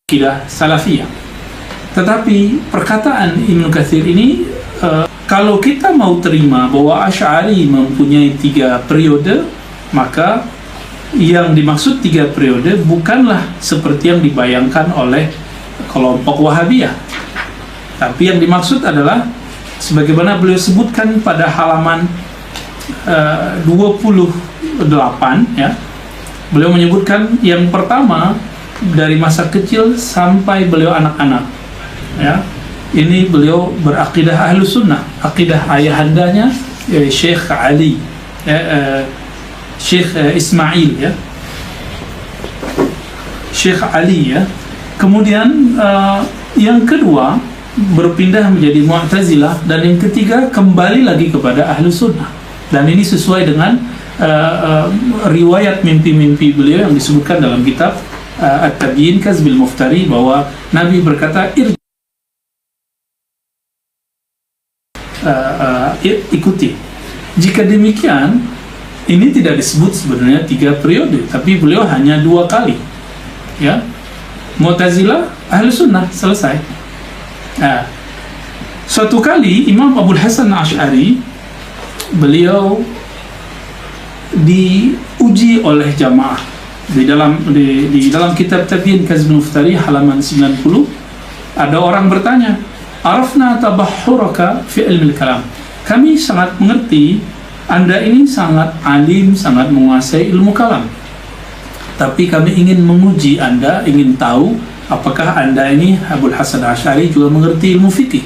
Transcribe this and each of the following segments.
akidah salafiyah. Tetapi perkataan Ibnu Katsir ini, kalau kita mau terima bahwa Asy'ari mempunyai 3 periode, maka yang dimaksud 3 periode bukanlah seperti yang dibayangkan oleh kelompok Wahabiyah, tapi yang dimaksud adalah sebagaimana beliau sebutkan pada halaman 28, ya. Beliau menyebutkan yang pertama dari masa kecil sampai beliau anak-anak, ya. Ini beliau berakidah Ahlus Sunnah, akidah ayahandanya Syekh Ali, Syekh Ismail, ya, Syekh Ali, ya. Kemudian yang kedua berpindah menjadi Mu'tazilah, dan yang ketiga kembali lagi kepada Ahlus Sunnah. Dan ini sesuai dengan riwayat mimpi-mimpi beliau yang disebutkan dalam kitab At-Tabyin Kazbil Muftari, bahwa Nabi berkata, ikuti. Jika demikian, ini tidak disebut sebenarnya 3 periode, tapi beliau hanya 2 kali, ya. Mu'tazilah, Ahlus Sunnah, selesai. Suatu kali Imam Abul Hasan Asy'ari, beliau diuji oleh jamaah di dalam kitab Tabyin Kazbil Muftari halaman 90. Ada orang bertanya, arafna tabahhuraka fi ilmil kalam, kami sangat mengerti Anda ini sangat alim, sangat menguasai ilmu kalam, tapi kami ingin menguji Anda, ingin tahu apakah Anda ini, Abul Hasan Asy'ari, juga mengerti ilmu fikih.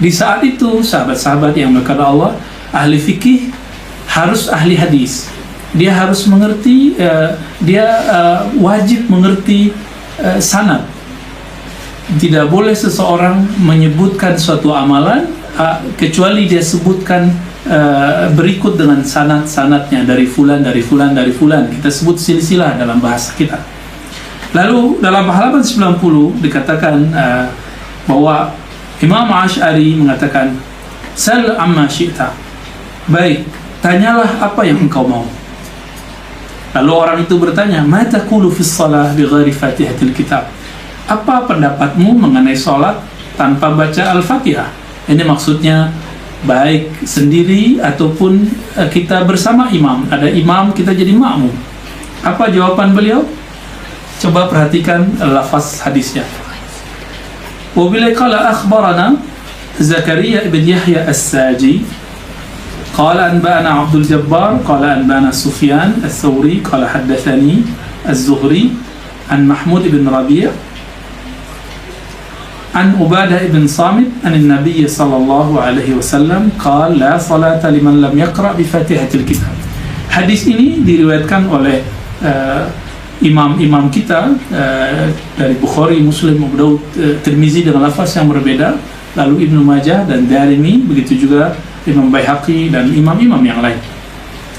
Di saat itu sahabat-sahabat yang berkata Allah, ahli fikih harus ahli hadis, dia harus mengerti, dia wajib mengerti sanad. Tidak boleh seseorang menyebutkan suatu amalan kecuali dia sebutkan berikut dengan sanad-sanadnya, dari fulan, dari fulan, dari fulan. Kita sebut silsilah dalam bahasa kita. Lalu dalam halaman 90 dikatakan bahwa Imam Asy'ari mengatakan, sal amma syi'ta, baik, tanyalah apa yang engkau mau. Lalu orang itu bertanya, ma taqulu fi shalah bighairi fatihatil kitab, apa pendapatmu mengenai sholat tanpa baca Al-Fatihah? Ini maksudnya baik sendiri ataupun kita bersama imam, ada imam kita jadi makmum. Apa jawaban beliau? Coba perhatikan lafaz hadisnya. Wabila qala akhbarana Zakaria ibn Yahya As-Saji qala anba'ana Abdul Jabbar qala anba'ana Sufyan Ats-Tsauri qala haddatsani Az-Zuhri an Mahmud ibn Rabi' an Ubadah ibn Samit an Nabi sallallahu alaihi wasallam qala la salata liman lam yaqra bi Fatihatil Kitab. Hadis ini diriwayatkan oleh imam-imam kita dari Bukhari, Muslim, Abu Daud, Tirmizi dengan lafaz yang berbeda, lalu Ibnu Majah dan Darimi, begitu juga Imam Baihaqi dan imam-imam yang lain.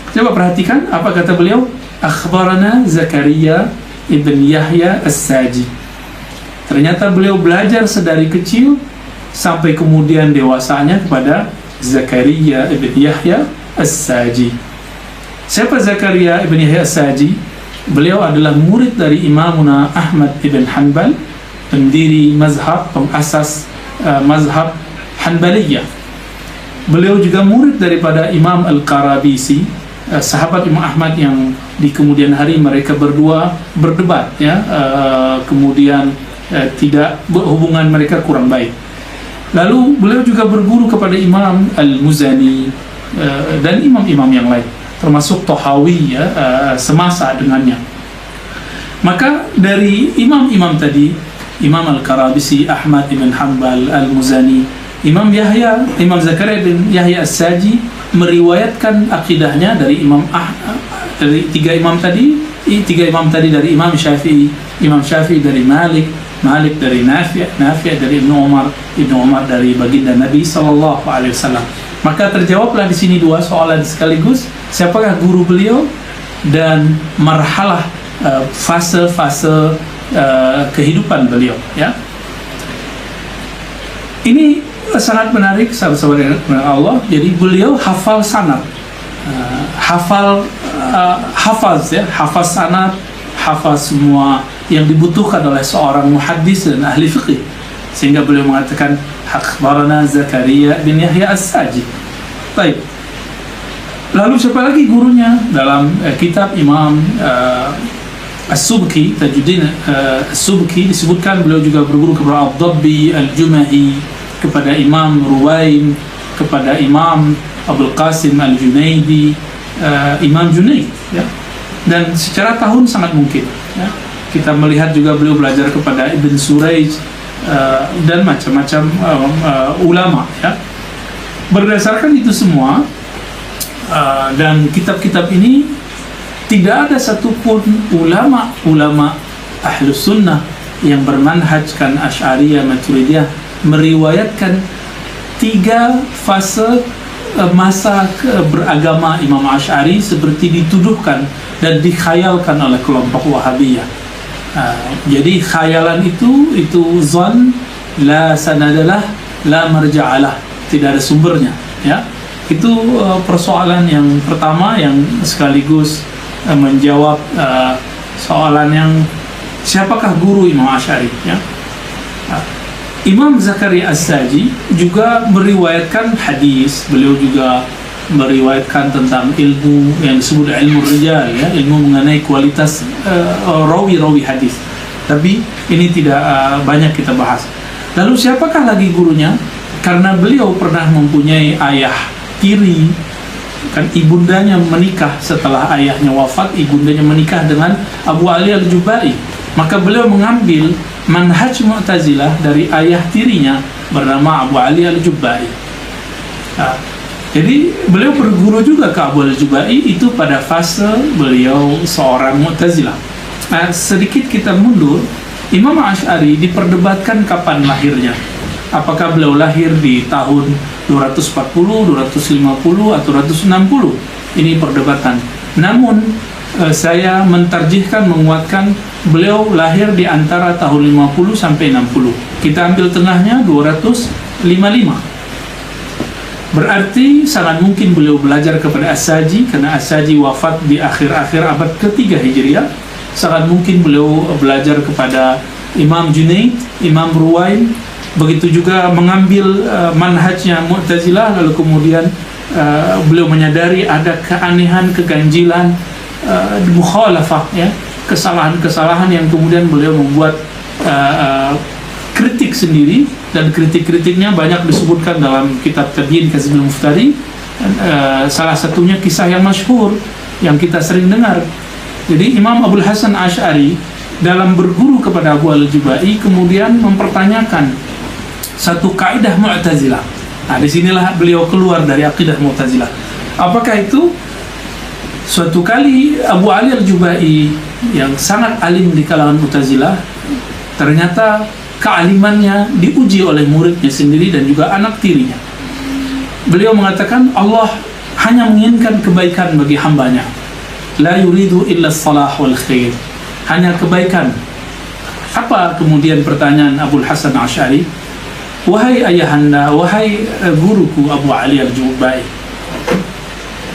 Coba perhatikan apa kata beliau, akhbarana Zakaria ibn Yahya As-Saji. Ternyata beliau belajar sedari kecil sampai kemudian dewasanya kepada Zakaria ibn Yahya As-Saji. Siapa Zakaria ibn Yahya As-Saji? Beliau adalah murid dari Imamuna Ahmad ibn Hanbal, pendiri mazhab, pengasas mazhab Hanbaliyah. Beliau juga murid daripada Imam Al-Qarabisi, sahabat Imam Ahmad yang di kemudian hari mereka berdua berdebat, ya, kemudian tidak, hubungan mereka kurang baik. Lalu beliau juga berguru kepada Imam Al-Muzani dan imam-imam yang lain, termasuk Tahawi, ya, semasa dengannya. Maka dari imam-imam tadi, Imam Al-Qarabisi, Ahmad ibn Hanbal, Al-Muzani, Imam Zakaria bin Yahya As-Saji meriwayatkan akidahnya dari dari tiga imam tadi dari Imam Syafi'i dari Malik dari Nafi' dari Ibnu Umar dari baginda Nabi sallallahu alaihi wasallam. Maka terjawablah di sini 2 soalan sekaligus, siapakah guru beliau dan marhalah fase-fase kehidupan beliau, ya. Ini sangat menarik, sahabat-sahabat Allah. Jadi beliau hafal sanad, hafaz sanad, hafaz semua yang dibutuhkan oleh seorang muhaddis dan ahli fiqih, sehingga beliau mengatakan akhbarana Zakaria bin Yahya As-Saji. Baik. Lalu siapa lagi gurunya? Dalam kitab Imam As-Subki, Tajuddin As-Subki, disebutkan beliau juga berguru kepada Ad-Dabbi Al-Jumahi, kepada Imam Ruwaim, kepada Imam Abul Qasim Al-Junaidi, Imam Junaid, ya. Dan secara tahun sangat mungkin, ya. Kita melihat juga beliau belajar kepada Ibn Surayj dan macam-macam ulama, ya. Berdasarkan itu semua dan kitab-kitab ini, tidak ada satupun ulama Ahlus Sunnah yang bermanhajkan Asy'ariyah Maturidiyah meriwayatkan 3 fase masa beragama Imam Asy'ari seperti dituduhkan dan dikhayalkan oleh kelompok Wahabiyah. Jadi khayalan itu zon, la sanadalah, la marja'alah, tidak ada sumbernya, ya. Itu persoalan yang pertama yang sekaligus menjawab soalan yang siapakah guru Imam Asy'ari, ya. Imam Zakaria As-Saji juga meriwayatkan hadis. Beliau juga meriwayatkan tentang ilmu yang disebut ilmu rijal, ya, ilmu mengenai kualitas rawi-rawi hadis. Tapi ini tidak banyak kita bahas. Lalu siapakah lagi gurunya? Karena beliau pernah mempunyai ayah tiri, kan ibundanya menikah setelah ayahnya wafat, ibundanya menikah dengan Abu Ali Al-Jubai. Maka beliau mengambil manhaj Mu'tazilah dari ayah tirinya bernama Abu Ali Al-Jubai. Jadi beliau berguru juga ke Abu Al-Jubai itu pada fase beliau seorang Mu'tazilah. Sedikit kita mundur, Imam Asy'ari diperdebatkan kapan lahirnya. Apakah beliau lahir di tahun 240, 250 atau 260? Ini perdebatan. Namun saya mentarjihkan, menguatkan beliau lahir di antara tahun 50 sampai 60. Kita ambil tengahnya 255. Berarti sangat mungkin beliau belajar kepada As-Saji, karena As-Saji wafat di akhir-akhir abad ke-3 Hijriah. Sangat mungkin beliau belajar kepada Imam Junaid, Imam Ruwaim. Begitu juga mengambil manhajnya Mu'tazilah, lalu kemudian beliau menyadari ada keanehan, keganjilan, mukhalafah, ya, kesalahan-kesalahan yang kemudian beliau membuat kritik sendiri, dan kritik-kritiknya banyak disebutkan dalam kitab Tabyin Kazmil Muftari. Salah satunya kisah yang masyhur yang kita sering dengar. Jadi Imam Abul Hasan Asy'ari dalam berguru kepada Abu Al-Jubai kemudian mempertanyakan satu kaidah Mu'tazilah. Nah, disinilah beliau keluar dari akidah Mu'tazilah. Apakah itu? Suatu kali Abu Ali Al-Jubai yang sangat alim di kalangan Mu'tazilah, ternyata kealimannya diuji oleh muridnya sendiri dan juga anak tirinya. Beliau mengatakan Allah hanya menginginkan kebaikan bagi hambanya. La yuridu illa salah wal khair. Hanya kebaikan. Apa kemudian pertanyaan Abul Hasan Asy'ari? Wahai ayahanda, wahai guruku Abu Ali Al-Jubai,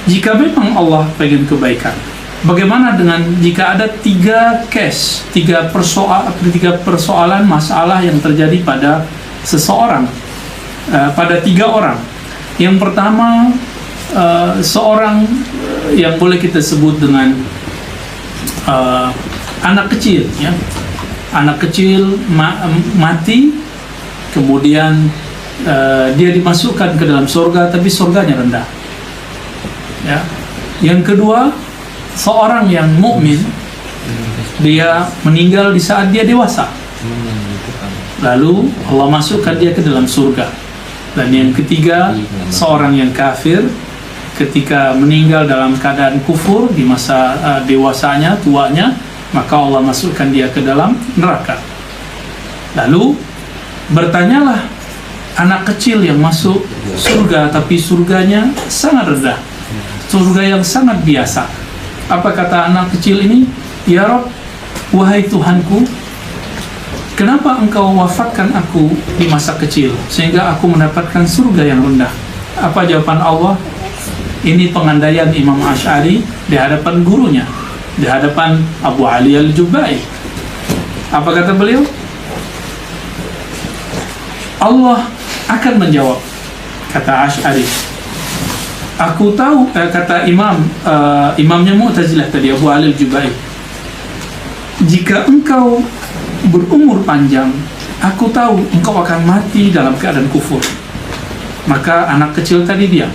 jika memang Allah pengen kebaikan, bagaimana dengan jika ada 3 case, 3 persoalan masalah yang terjadi pada seseorang, pada 3 orang. Yang pertama, seorang yang boleh kita sebut dengan anak kecil, ya. Anak kecil mati, kemudian dia dimasukkan ke dalam surga, tapi surganya rendah, ya. Yang kedua, seorang yang mukmin, dia meninggal di saat dia dewasa, lalu Allah masukkan dia ke dalam surga. Dan yang ketiga, seorang yang kafir, ketika meninggal dalam keadaan kufur di masa dewasanya, tuanya, maka Allah masukkan dia ke dalam neraka. Lalu bertanyalah anak kecil yang masuk surga, tapi surganya sangat rendah, surga yang sangat biasa. Apa kata anak kecil ini? Ya Rabb, wahai Tuhanku, kenapa engkau wafatkan aku di masa kecil sehingga aku mendapatkan surga yang rendah? Apa jawaban Allah? Ini pengandaian Imam Asy'ari di hadapan gurunya. di hadapan Abu Ali Al-Jubai. Apa kata beliau? Allah akan menjawab, kata Asy'ari. Aku tahu, kata imamnya Mu'tazilah tadi, Abu Ali Al-Jubai, jika engkau berumur panjang, aku tahu engkau akan mati dalam keadaan kufur. Maka anak kecil tadi diam.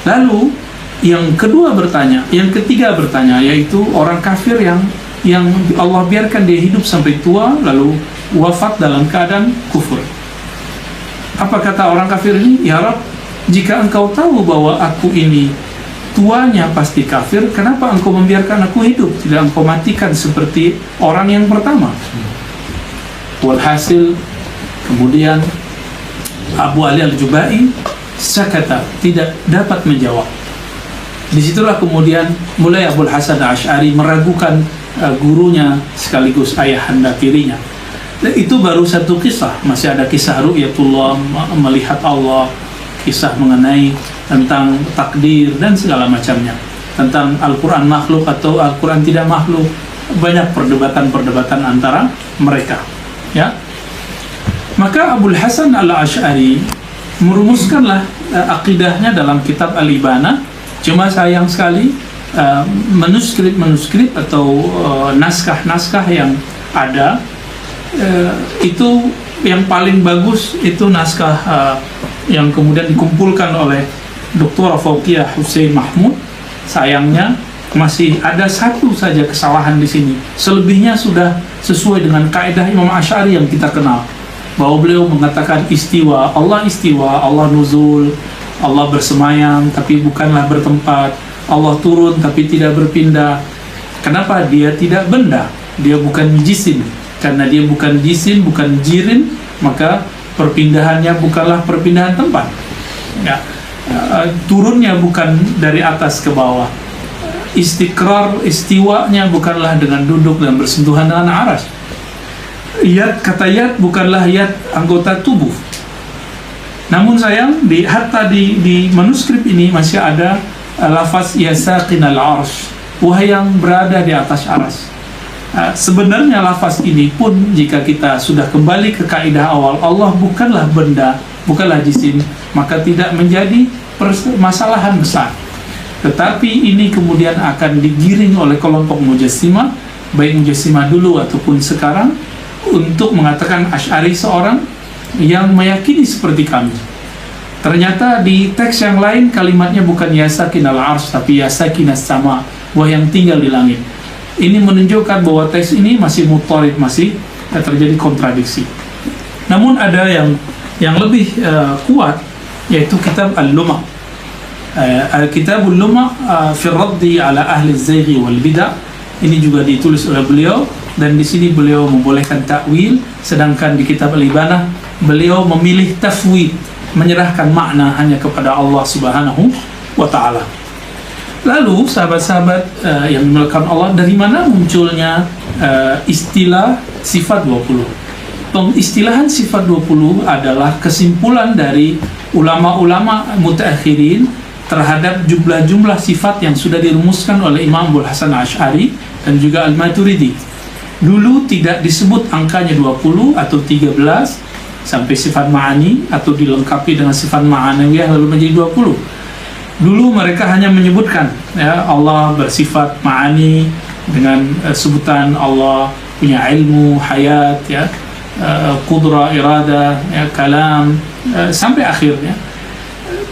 Lalu yang kedua bertanya, yang ketiga bertanya, yaitu orang kafir yang Allah biarkan dia hidup sampai tua lalu wafat dalam keadaan kufur. Apa kata orang kafir ini? Ya Rabb, jika engkau tahu bahwa aku ini tuanya pasti kafir, kenapa engkau membiarkan aku hidup? Tidak engkau matikan seperti orang yang pertama? Walhasil kemudian Abu Ali Al-Jubai sakata, tidak dapat menjawab. Disitulah kemudian mulai Abul Hasan Asy'ari meragukan gurunya sekaligus ayahanda tirinya. Dan itu baru satu kisah, masih ada kisah ru'yatullah, melihat Allah, kisah mengenai tentang takdir dan segala macamnya, tentang Al-Quran makhluk atau Al-Quran tidak makhluk. Banyak perdebatan-perdebatan antara mereka, ya. Maka Abul Hasan Al-Asy'ari merumuskanlah akidahnya dalam kitab Al-Ibana. Cuma sayang sekali manuskrip atau naskah-naskah yang ada itu yang paling bagus itu naskah yang kemudian dikumpulkan oleh Dr. Fauqiyah Hussein Mahmud. Sayangnya masih ada satu saja kesalahan di sini. Selebihnya sudah sesuai dengan kaidah Imam Asy'ari yang kita kenal, bahwa beliau mengatakan istiwa, Allah nuzul, Allah bersemayam tapi bukanlah bertempat, Allah turun tapi tidak berpindah. Kenapa? Dia tidak benda, dia bukan jisim. Karena dia bukan jisim, bukan jirin, maka perpindahannya bukanlah perpindahan tempat, ya. Turunnya bukan dari atas ke bawah, istiqrar, istiwanya bukanlah dengan duduk dan bersentuhan dengan aras. Yad, kata yad bukanlah yad anggota tubuh. Namun sayang, hatta di manuskrip ini masih ada lafaz yasaqinal arsh, wahai yang berada di atas aras. Sebenarnya lafaz ini pun jika kita sudah kembali ke kaidah awal, Allah bukanlah benda, bukanlah jisim, maka tidak menjadi permasalahan besar. Tetapi ini kemudian akan digiring oleh kelompok Mujassimah, baik Mujassimah dulu ataupun sekarang, untuk mengatakan Asy'ari seorang yang meyakini seperti kami. Ternyata di teks yang lain kalimatnya bukan yasakinal ars tapi yasakinas sama, wah yang tinggal di langit. Ini menunjukkan bahwa teks ini masih mutarid, masih terjadi kontradiksi. Namun ada yang lebih kuat, yaitu kitab Al-Luma'. Kitabul Luma' fi raddi ala ahli az-zayghi wal bid'ah. Ini juga ditulis oleh beliau, dan di sini beliau membolehkan takwil, sedangkan di kitab Al-Ibanah beliau memilih tafwid, menyerahkan makna hanya kepada Allah Subhanahu wa ta'ala. Lalu sahabat-sahabat yang dimulakan Allah, dari mana munculnya istilah sifat 20? Pengistilahan sifat 20 adalah kesimpulan dari ulama-ulama mutaakhirin terhadap jumlah-jumlah sifat yang sudah dirumuskan oleh Imam Abul Hasan Asy'ari dan juga Al-Maturidi. Dulu tidak disebut angkanya 20 atau 13 sampai sifat ma'ani atau dilengkapi dengan sifat ma'anawiyah lalu menjadi 20. Dulu mereka hanya menyebutkan, ya, Allah bersifat ma'ani dengan sebutan Allah punya ilmu, hayat, ya, qudrah, irada, ya, kalam, sampai akhirnya.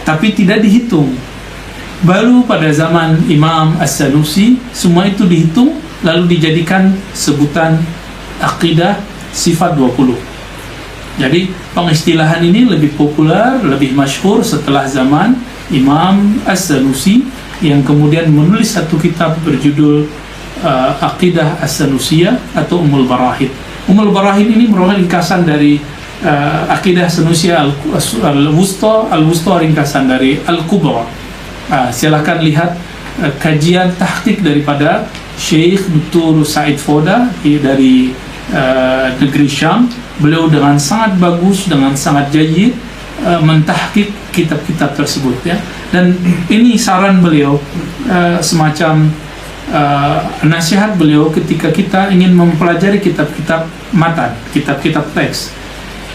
Tapi tidak dihitung. Baru pada zaman Imam As-Sanusi semua itu dihitung lalu dijadikan sebutan akidah sifat 20. Jadi pengistilahan ini lebih populer, lebih masyhur setelah zaman Imam As-Sanusi yang kemudian menulis satu kitab berjudul Aqidah As-Sanusiyah atau Ummul Barahid. Ummul Barahid ini merupakan ringkasan dari Aqidah Sanusiyah Al-Wusta ringkasan dari Al-Kubra. Silakan lihat kajian tahqiq daripada Syekh Dr. Said Foda dari negeri Syam. Beliau dengan sangat bagus, dengan sangat jayyid mentahqiq kitab-kitab tersebut, ya. Dan ini saran beliau, semacam nasihat beliau ketika kita ingin mempelajari kitab-kitab matan, kitab-kitab teks.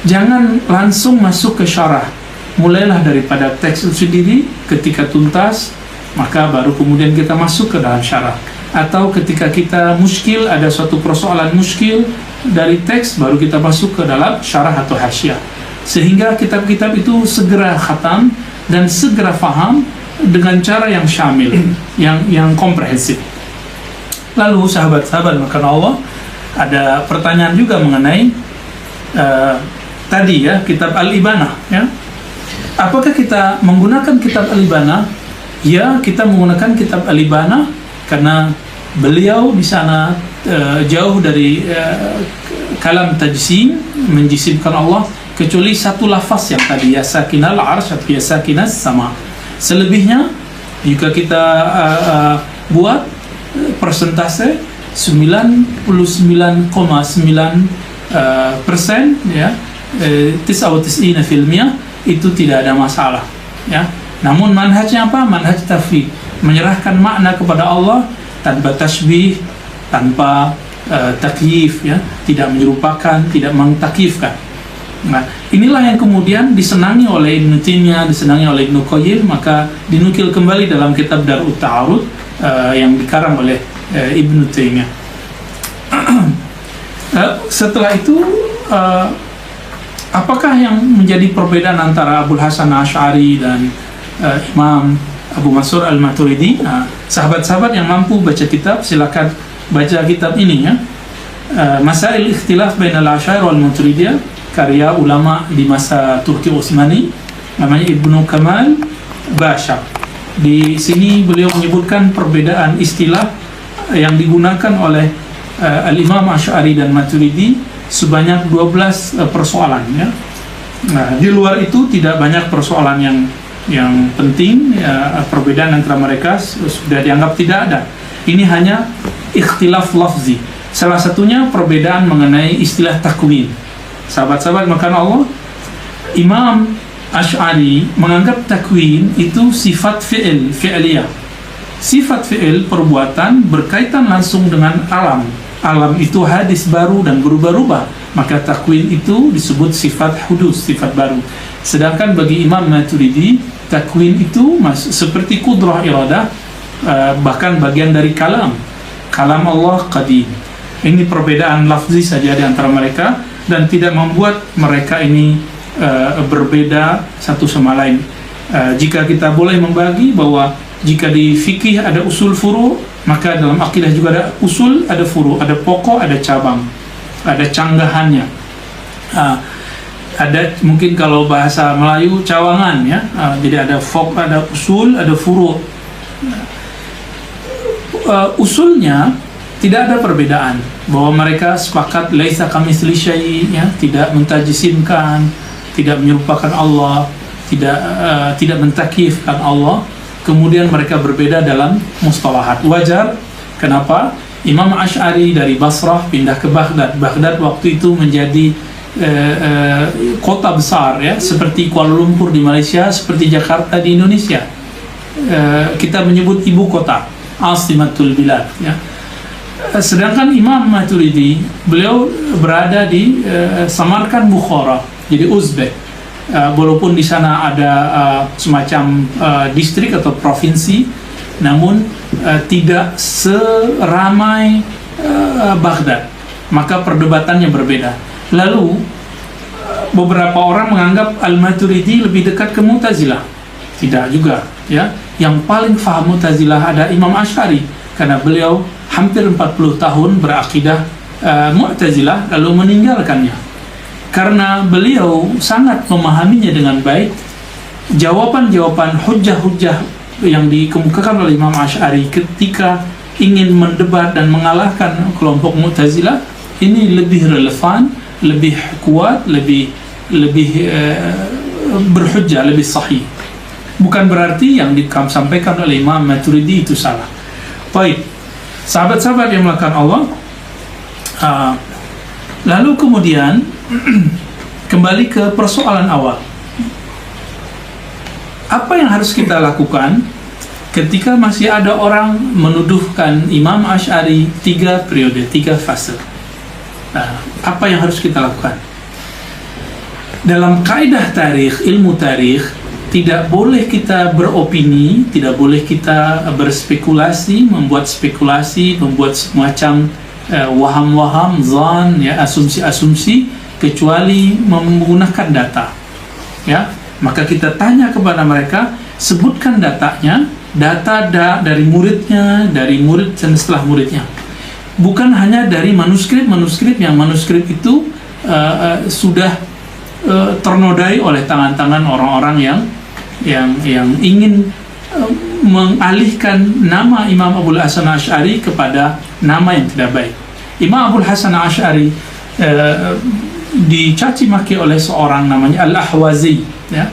Jangan langsung masuk ke syarah. Mulailah daripada teks itu sendiri, ketika tuntas, maka baru kemudian kita masuk ke dalam syarah. Atau ketika kita muskil, ada suatu persoalan muskil dari teks, baru kita masuk ke dalam syarah atau hasyiah. Sehingga kitab-kitab itu segera khatam dan segera faham dengan cara yang syamil, yang komprehensif. Lalu sahabat-sahabat makan Allah, ada pertanyaan juga mengenai tadi ya, kitab Al-Ibanah ya. Apakah kita menggunakan kitab Al-Ibanah? Ya, kita menggunakan kitab Al-Ibanah karena beliau di sana jauh dari kalam tajsim, menjisimkan Allah, kecuali satu lafaz yang tadi, ya sakinal arsy, ya sakinas sama. Selebihnya jika kita buat persentase 99,9% ya, 99% itu tidak ada masalah ya. Namun manhajnya apa? Manhaj tauhid, menyerahkan makna kepada Allah tanpa tasbih, tanpa takyif ya, tidak menyerupakan, tidak mengtakyifkan. Nah, inilah yang kemudian disenangi oleh Ibnu Taimiyah, disenangi oleh Ibnu Qayyim, maka dinukil kembali dalam kitab Darut Ta'arud yang dikarang oleh Ibnu Taimiyah. Setelah itu apakah yang menjadi perbedaan antara Abul Hasan Asy'ari dan Imam Abu Mansur Al-Maturidi? Sahabat-sahabat yang mampu baca kitab, silakan baca kitab ini ya. Masail Ikhtilaf Bainal Asy'ari wal Maturidiyah, karya ulama di masa Turki Utsmani, namanya Ibnu Kamal Bashar. Di sini beliau menyebutkan perbedaan istilah yang digunakan oleh Al-Imam Asy'ari dan Maturidi sebanyak 12 persoalan ya. Nah, di luar itu tidak banyak persoalan yang penting ya, perbedaan antara mereka sudah dianggap tidak ada. Ini hanya ikhtilaf lafzi. Salah satunya perbedaan mengenai istilah takwin. Sahabat-sahabat makan Allah, Imam Asy'ari menganggap takwin itu sifat fi'liyah. Sifat fi'il, perbuatan, berkaitan langsung dengan alam. Alam itu hadis baru dan berubah-ubah, maka takwin itu disebut sifat hudus, sifat baru. Sedangkan bagi Imam Maturidi, takwin itu seperti kudrah iradah, bahkan bagian dari kalam Allah qadim. Ini perbedaan lafzi saja di antara mereka, dan tidak membuat mereka ini berbeda satu sama lain. Jika kita boleh membagi bahwa jika di fikih ada usul furu', maka dalam akidah juga ada usul, ada furu', ada pokok, ada cabang, ada canggahannya. Ada mungkin kalau bahasa Melayu cawangan ya. Jadi ada ada usul, ada furu'. Usulnya tidak ada perbedaan, bahwa mereka sepakat laisa kamitsli syai' ya, tidak mentajisimkan, tidak menyerupakan Allah, tidak mentakyifkan Allah. Kemudian mereka berbeda dalam mustalahat. Wajar. Kenapa? Imam Asy'ari dari Basrah pindah ke Baghdad. Baghdad waktu itu menjadi kota besar ya, seperti Kuala Lumpur di Malaysia, seperti Jakarta di Indonesia. Kita menyebut ibu kota, Asimatul Bilad ya. Sedangkan Imam Maturidi, beliau berada di Samarkand, Bukhara, jadi Uzbek. Walaupun di sana ada semacam distrik atau provinsi, namun tidak seramai Baghdad, maka perdebatannya berbeda. Lalu beberapa orang menganggap Al-Maturidi lebih dekat ke Mu'tazilah. Tidak juga ya. Yang paling faham Mu'tazilah ada Imam Asy'ari, karena beliau hampir 40 tahun berakidah Mu'tazilah lalu meninggalkannya. Karena beliau sangat memahaminya dengan baik, jawaban-jawaban hujjah-hujjah yang dikemukakan oleh Imam Asy'ari ketika ingin mendebat dan mengalahkan kelompok Mu'tazilah ini lebih relevan, lebih kuat, lebih berhujjah, lebih sahih. Bukan berarti yang disampaikan oleh Imam Maturidi itu salah. Baik, sahabat-sahabat yang melakukan Allah, lalu kemudian kembali ke persoalan awal. Apa yang harus kita lakukan ketika masih ada orang menuduhkan Imam Asy'ari 3 periode, 3 fase. Nah, apa yang harus kita lakukan? Dalam kaidah tarikh, ilmu tarikh, tidak boleh kita beropini, tidak boleh kita berspekulasi, membuat spekulasi, membuat semacam waham-waham, zan, ya, asumsi-asumsi, kecuali menggunakan data. Ya, maka kita tanya kepada mereka, sebutkan datanya, data dari muridnya, dari murid dan setelah muridnya. Bukan hanya dari manuskrip yang manuskrip itu sudah ternodai oleh tangan-tangan orang-orang yang ingin mengalihkan nama Imam Abul Hasan Asy'ari kepada nama yang tidak baik. Imam Abul Hasan Asy'ari dicaci maki oleh seorang namanya Al-Ahwazi, ya.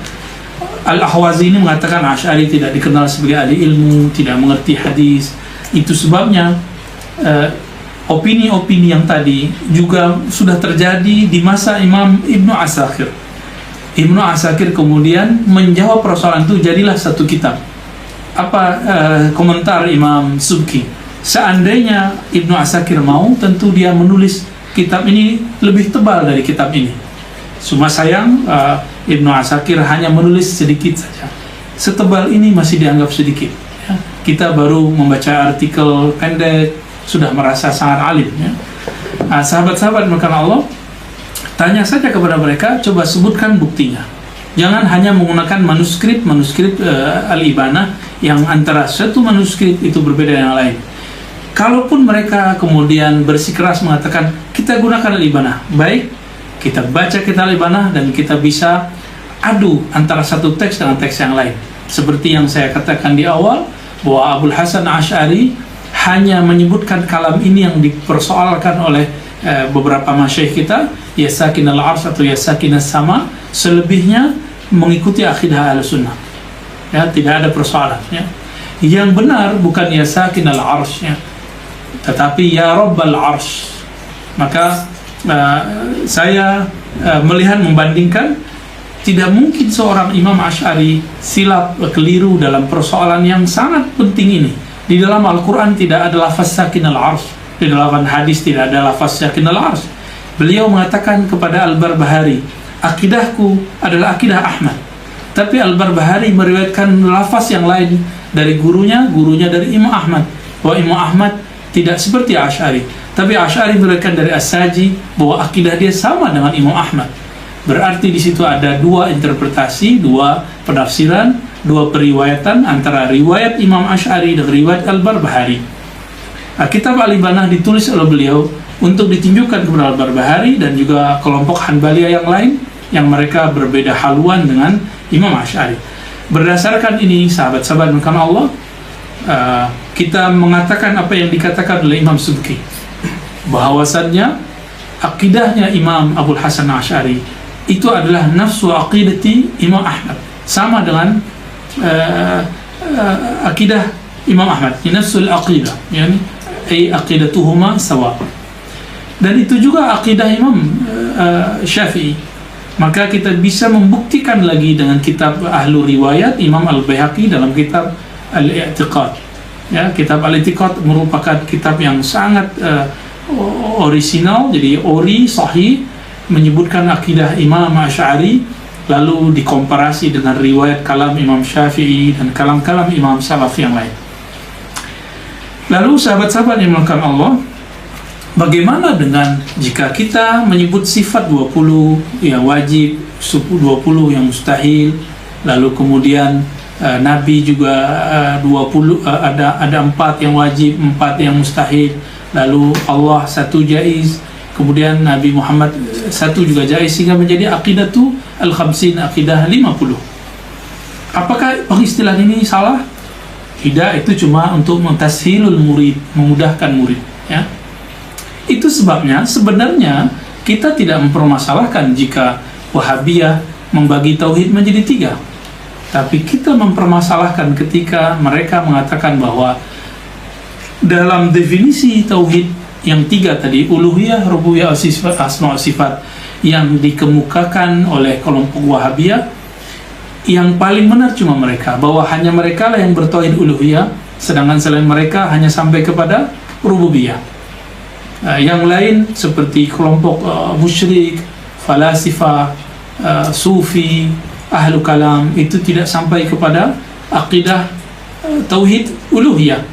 Al-Ahwazi ini mengatakan Asy'ari tidak dikenal sebagai ahli ilmu, tidak mengerti hadis. Itu sebabnya opini-opini yang tadi juga sudah terjadi di masa Imam Ibnu Asakir. Ibnu Asakir kemudian menjawab persoalan itu, jadilah satu kitab. Apa komentar Imam Subki? Seandainya Ibnu Asakir mau, tentu dia menulis kitab ini lebih tebal dari kitab ini. Cuma sayang, Ibnu Asakir hanya menulis sedikit saja. Setebal ini masih dianggap sedikit, ya. Kita baru membaca artikel pendek sudah merasa sangat alim, ya. Sahabat-sahabat makan Allah, tanya saja kepada mereka, coba sebutkan buktinya. Jangan hanya menggunakan manuskrip Al-Ibanah yang antara satu manuskrip itu berbeda dengan yang lain. Kalaupun mereka kemudian bersikeras mengatakan kita gunakan Al-Ibanah, baik, kita baca kitab Al-Ibanah dan kita bisa adu antara satu teks dengan teks yang lain. Seperti yang saya katakan di awal, bahwa Abul Hasan Asy'ari hanya menyebutkan kalam ini yang dipersoalkan oleh beberapa masyayikh kita, ya sakin al-'arsy atau ya sakin as-sama, selebihnya mengikuti akidah Ahlussunnah. Ya, tidak ada persoalan, ya. Yang benar bukan ya sakin al-'arsy, ya, tetapi ya rabbal 'arsy. Maka saya melihat, membandingkan, tidak mungkin seorang Imam Asy'ari silap, keliru dalam persoalan yang sangat penting ini. Di dalam Al-Quran tidak ada lafaz sakin al-'arsy, di dalam hadis tidak ada lafaz sakin al-'arsy. Beliau mengatakan kepada Al-Barbahari, akidahku adalah akidah Ahmad. Tapi Al-Barbahari meriwayatkan lafaz yang lain dari gurunya dari Imam Ahmad, bahwa Imam Ahmad tidak seperti Asy'ari. Tapi Asy'ari meriwayatkan dari As-Saji bahwa akidah dia sama dengan Imam Ahmad. Berarti di situ ada dua interpretasi, dua penafsiran, dua periwayatan antara riwayat Imam Asy'ari dan riwayat Al-Barbahari. Kitab Al-Ibanah ditulis oleh beliau untuk ditunjukkan kepada Al-Barbahari dan juga kelompok Hanbaliyah yang lain yang mereka berbeda haluan dengan Imam Asy'ari. Berdasarkan ini, sahabat-sahabat mengkaman Allah, kita mengatakan apa yang dikatakan oleh Imam Subki, bahwasannya akidahnya Imam Abul Hasan Asy'ari itu adalah nafsu aqidati Imam Ahmad, sama dengan akidah Imam Ahmad, nafsul aqidah, yani aqidatuhuma sawa. Dan itu juga akidah Imam Syafi'i. Maka kita bisa membuktikan lagi dengan kitab Ahlu Riwayat Imam Al-Baihaqi dalam kitab Al-I'tiqad. Ya, kitab Al-I'tiqad merupakan kitab yang sangat orisinal, jadi ori, sahih, menyebutkan akidah Imam Asy'ari, lalu dikomparasi dengan riwayat kalam Imam Syafi'i dan kalam-kalam Imam Salaf yang lain. Lalu sahabat-sahabat yang dimuliakan Allah, bagaimana dengan jika kita menyebut sifat 20 yang wajib, 20 yang mustahil, lalu kemudian Nabi juga 20, ada 4 yang wajib, 4 yang mustahil, lalu Allah 1 jaiz, kemudian Nabi Muhammad 1 juga jaiz, sehingga menjadi aqidatu al-khamsin, aqidah 50. Apakah pengistilahan ini salah? Tidak, itu cuma untuk mentashilul murid, memudahkan murid, ya. Itu sebabnya sebenarnya kita tidak mempermasalahkan jika Wahabiyah membagi tauhid menjadi 3. Tapi kita mempermasalahkan ketika mereka mengatakan bahwa dalam definisi tauhid yang 3 tadi, uluhiyah, rububiyah, asma wa sifat, yang dikemukakan oleh kelompok Wahabiyah, yang paling benar cuma mereka, bahwa hanya mereka lah yang bertauhid uluhiyah, sedangkan selain mereka hanya sampai kepada rububiyah. Yang lain seperti kelompok musyrik, falasifah, sufi, ahlu kalam, itu tidak sampai kepada akidah tauhid uluhiyah,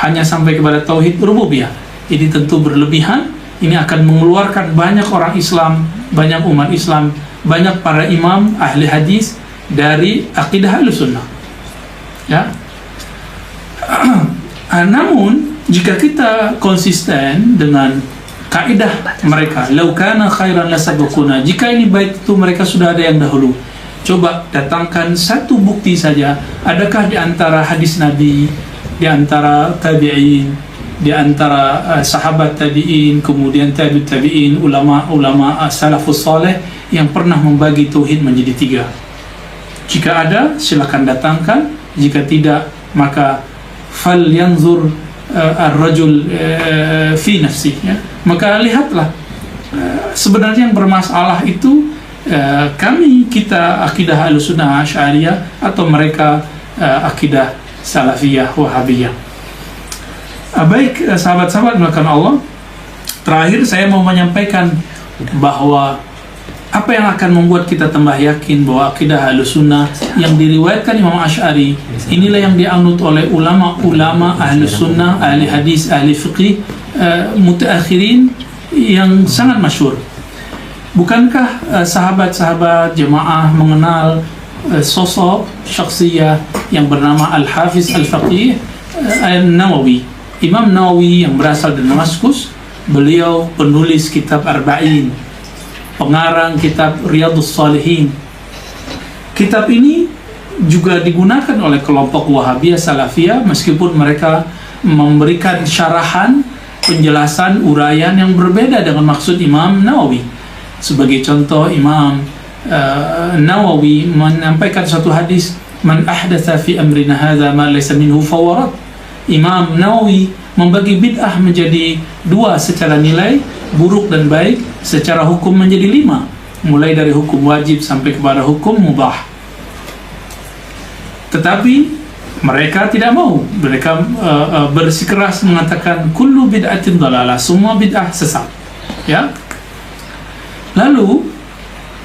hanya sampai kepada tauhid rububiyah. Ini tentu berlebihan. Ini akan mengeluarkan banyak orang Islam, banyak umat Islam, banyak para imam ahli hadis dari akidah Ahlussunnah. Ya. Namun jika kita konsisten dengan kaidah mereka, "Lau kana khairan lasabaquna," jika ini baik itu mereka sudah ada yang dahulu. Coba datangkan satu bukti saja. Adakah di antara hadis Nabi, di antara tabi'in, di antara sahabat tabi'in, kemudian tabi'ut tabi'in, ulama-ulama salafus saleh yang pernah membagi tauhid menjadi 3? Jika ada, silakan datangkan. Jika tidak, maka fal yanzur ar-rajul fi nafsihi, ya. Maka lihatlah, sebenarnya yang bermasalah itu kita akidah Ahlussunnah Asy'ariyah atau mereka akidah Salafiyah Wahabiyah. Baik, sahabat-sahabat melakukan Allah, terakhir saya mau menyampaikan bahwa apa yang akan membuat kita tambah yakin bahwa akidah Ahlussunnah yang diriwayatkan Imam Asy'ari inilah yang dianut oleh ulama-ulama Ahlussunnah, ahli hadis, ahli fiqih, mutaakhirin yang sangat masyhur. Bukankah sahabat-sahabat jemaah mengenal sosok syakhsiyah yang bernama Al-Hafiz Al-Faqih An-Nawawi? Imam Nawawi yang berasal dari Damaskus, beliau penulis kitab Arba'in, pengarang kitab Riyadhus Shalihin. Kitab ini juga digunakan oleh kelompok Wahabiyah Salafiyah, meskipun mereka memberikan syarahan, penjelasan, uraian yang berbeda dengan maksud Imam Nawawi. Sebagai contoh, Imam Nawawi menyampaikan satu hadis, "Man ahdatsa fi amrina hadza ma laysa minhu fawarat." Imam Nawawi membagi bid'ah menjadi 2 secara nilai, buruk dan baik, secara hukum menjadi 5, mulai dari hukum wajib sampai kepada hukum mubah. Tetapi mereka tidak mau. Mereka bersikeras mengatakan kullu bid'atin dhalalah, semua bid'ah sesat. Ya. Lalu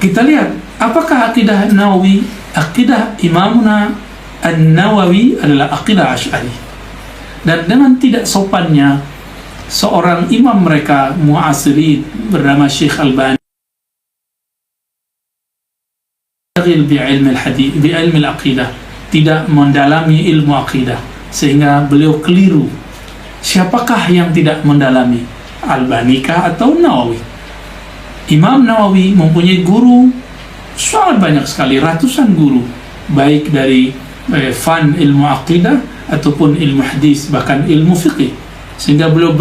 kita lihat apakah akidah Nawawi, akidah Imamuna An-Nawawi adalah akidah Asy'ari. Dan dengan tidak sopannya seorang imam mereka mu'asirin bernama Syekh Albani bi'ilmi al-hadith, bi'ilmi al-aqidah, tidak mendalami ilmu aqidah, sehingga beliau keliru. Siapakah yang tidak mendalami, Albani kah atau Nawawi? Imam Nawawi mempunyai guru sangat banyak sekali, ratusan guru, baik dari fan ilmu aqidah ataupun ilmu hadis, bahkan ilmu fiqih, sehingga beliau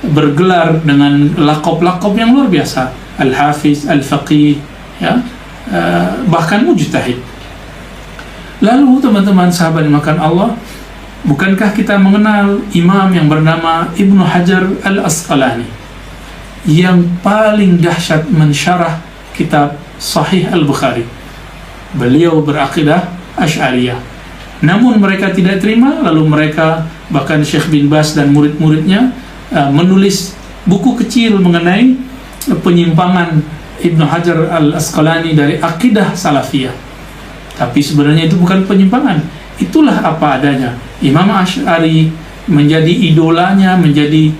bergelar dengan lakop-lakop yang luar biasa, Al-Hafiz, Al-Faqih, ya, bahkan mujtahid. Lalu teman-teman sahabat makan Allah, bukankah kita mengenal imam yang bernama Ibnu Hajar Al-Asqalani yang paling dahsyat mensyarah kitab Sahih Al-Bukhari? Beliau berakidah Asy'ariyah. Namun mereka tidak terima, lalu mereka, bahkan Syekh bin Baz dan murid-muridnya menulis buku kecil mengenai penyimpangan Ibnu Hajar Al-Asqalani dari akidah Salafiyah. Tapi sebenarnya itu bukan penyimpangan, itulah apa adanya. Imam Asy'ari menjadi idolanya, menjadi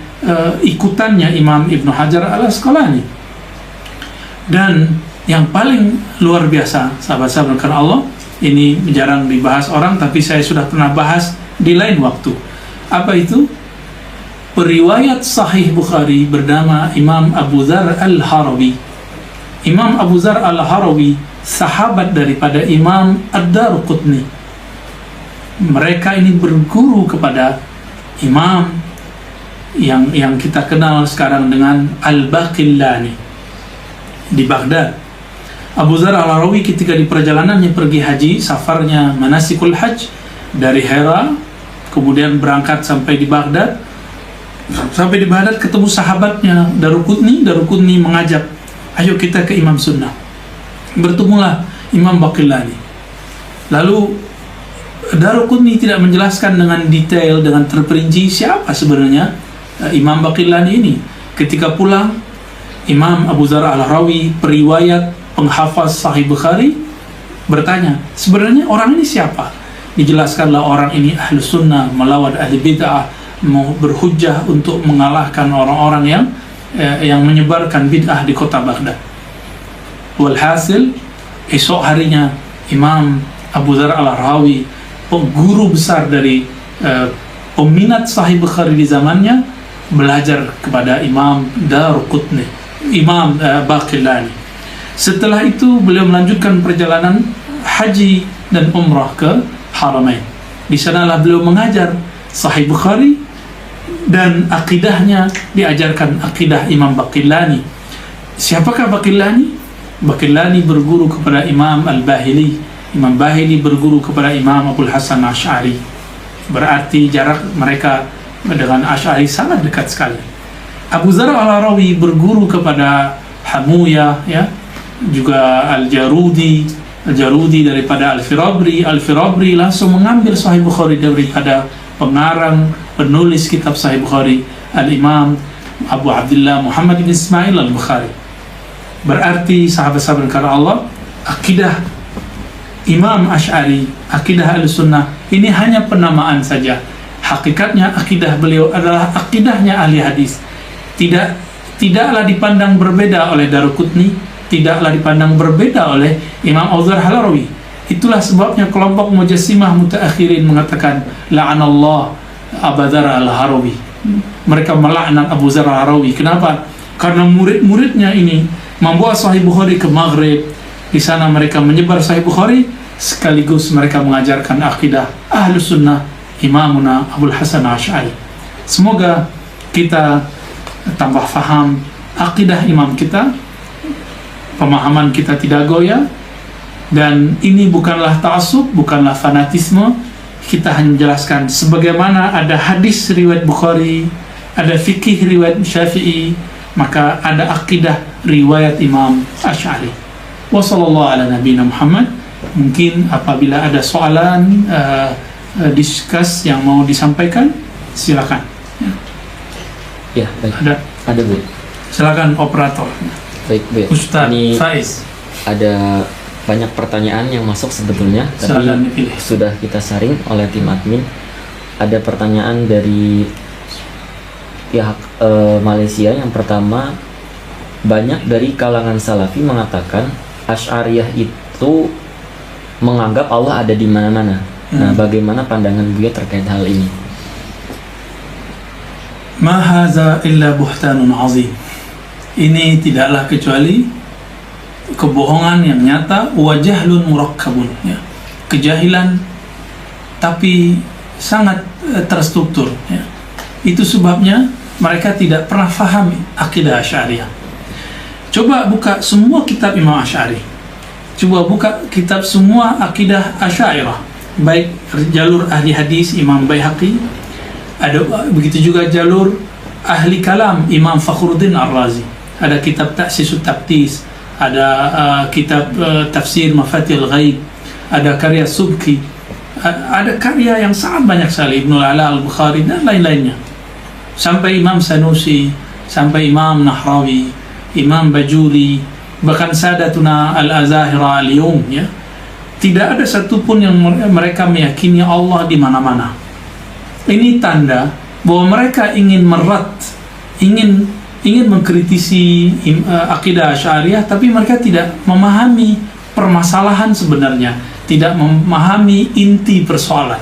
ikutannya Imam Ibnu Hajar Al-Asqalani. Dan yang paling luar biasa, sahabat-sahabat karena Allah, ini jarang dibahas orang, tapi saya sudah pernah bahas di lain waktu. Apa itu? Periwayat Sahih Bukhari bernama Imam Abu Dzar Al-Harawi. Imam Abu Dzar Al-Harawi sahabat daripada Imam Ad-Darqutni. Mereka ini berguru kepada imam yang kita kenal sekarang dengan Al-Baqillani di Baghdad. Abu Dzar Al-Harawi ketika di perjalanannya pergi haji, safarnya manasikul hajj dari Hira, kemudian berangkat sampai di Baghdad. Sampai di Baghdad ketemu sahabatnya Darqutni mengajak, ayo kita ke Imam Sunnah. Bertemulah Imam Baqillani. Lalu Daruqutni tidak menjelaskan dengan detail, dengan terperinci siapa sebenarnya Imam Baqillani ini. Ketika pulang, Imam Abu Dzar Al-Harawi, periwayat penghafaz Sahih Bukhari, bertanya, sebenarnya orang ini siapa? Dijelaskanlah orang ini ahlu sunnah, melawan ahli bid'ah, mau berhujjah untuk mengalahkan orang-orang yang menyebarkan bid'ah di kota Baghdad. Walhasil, esok harinya Imam Abu Dzar Al-Harawi, guru besar dari peminat Sahih Bukhari di zamannya, belajar kepada Imam Daruqutni, Imam Baqillani. Setelah itu beliau melanjutkan perjalanan haji dan umrah ke Haramain. Di sanalah beliau mengajar Sahih Bukhari dan akidahnya, diajarkan akidah Imam Baqillani. Siapakah Baqillani? Baqillani berguru kepada Imam Al-Bahili. Imam Bahili berguru kepada Imam Abul Hasan Asy'ari. Berarti jarak mereka dengan Asy'ari sangat dekat sekali. Abu Dzar Al-Harawi berguru kepada Hamuyah, ya, juga Al-Jarudi daripada Al-Firabri. Al-Firabri langsung mengambil Sahih Bukhari daripada pengarang penulis kitab Sahih Bukhari, Al-Imam Abu Abdullah Muhammad bin Ismail Al-Bukhari. Berarti sahabat-sahabat karena Allah, akidah Imam Asy'ari, akidah Ahlussunnah ini hanya penamaan saja. Hakikatnya akidah beliau adalah akidahnya ahli hadis. Tidaklah dipandang berbeda oleh Daruqutni, tidaklah dipandang berbeda oleh Imam Abu Dzar Al-Harawi. Itulah sebabnya kelompok Mujassimah mutaakhirin mengatakan la'anallah Abu Dzar Al-Harawi. Mereka melaknat Abu Dzar Al-Harawi. Kenapa? Karena murid-muridnya ini membawa Sahih Bukhari ke Maghrib. Di sana mereka menyebar Sahih Bukhari, sekaligus mereka mengajarkan akidah Ahlus Sunnah Imamuna Abul Hasan Asy'ari. Semoga kita tambah faham akidah imam kita, pemahaman kita tidak goyah, dan ini bukanlah ta'assub, bukanlah fanatisme. Kita hanya menjelaskan sebagaimana ada hadis riwayat Bukhari, ada fikih riwayat Syafi'i, maka ada akidah riwayat Imam Asy'ari. Wa sallallahu ala nabiyina Muhammad. Mungkin apabila ada soalan, diskus yang mau disampaikan, silakan. Ya, baik. Ada Bu. Silakan operator. Baik Bu. Ustaz Ini Faiz. ada banyak pertanyaan yang masuk sebetulnya, tapi sudah kita saring oleh tim admin. Ada pertanyaan dari pihak Malaysia. Yang pertama, banyak dari kalangan Salafi mengatakan Asy'ariyah itu menganggap Allah ada di mana-mana. Nah, bagaimana pandangan beliau terkait hal ini? Ma hadza illa buhtanun azim. Ini tidaklah kecuali kebohongan yang nyata, wa jahlun murakkabun, ya. Kejahilan tapi sangat terstruktur, ya. Itu sebabnya mereka tidak pernah faham akidah Asy'ariyah. Coba buka semua kitab Imam Asy'ari. Coba buka kitab semua akidah Asy'ariyah, baik jalur ahli hadis Imam Baihaqi, ada begitu juga jalur ahli kalam Imam Fakhruddin Ar-Razi. Ada kitab Ta'sisut Taqdis, ada kitab tafsir Mafatihul Ghaib, ada karya Subki, ada karya yang sangat banyak sekali, Ibnu Ala Al-Bukhari dan lain-lainnya, sampai Imam Sanusi, sampai Imam Nahrawi, Imam Bajuri, bahkan Sadatuna Al-Azahira al-Yawm, ya. Tidak ada satupun yang mereka meyakini Allah di mana-mana. Ini tanda bahwa mereka ingin ingin mengkritisi akidah Asy'ariyah, tapi mereka tidak memahami permasalahan sebenarnya, tidak memahami inti persoalan.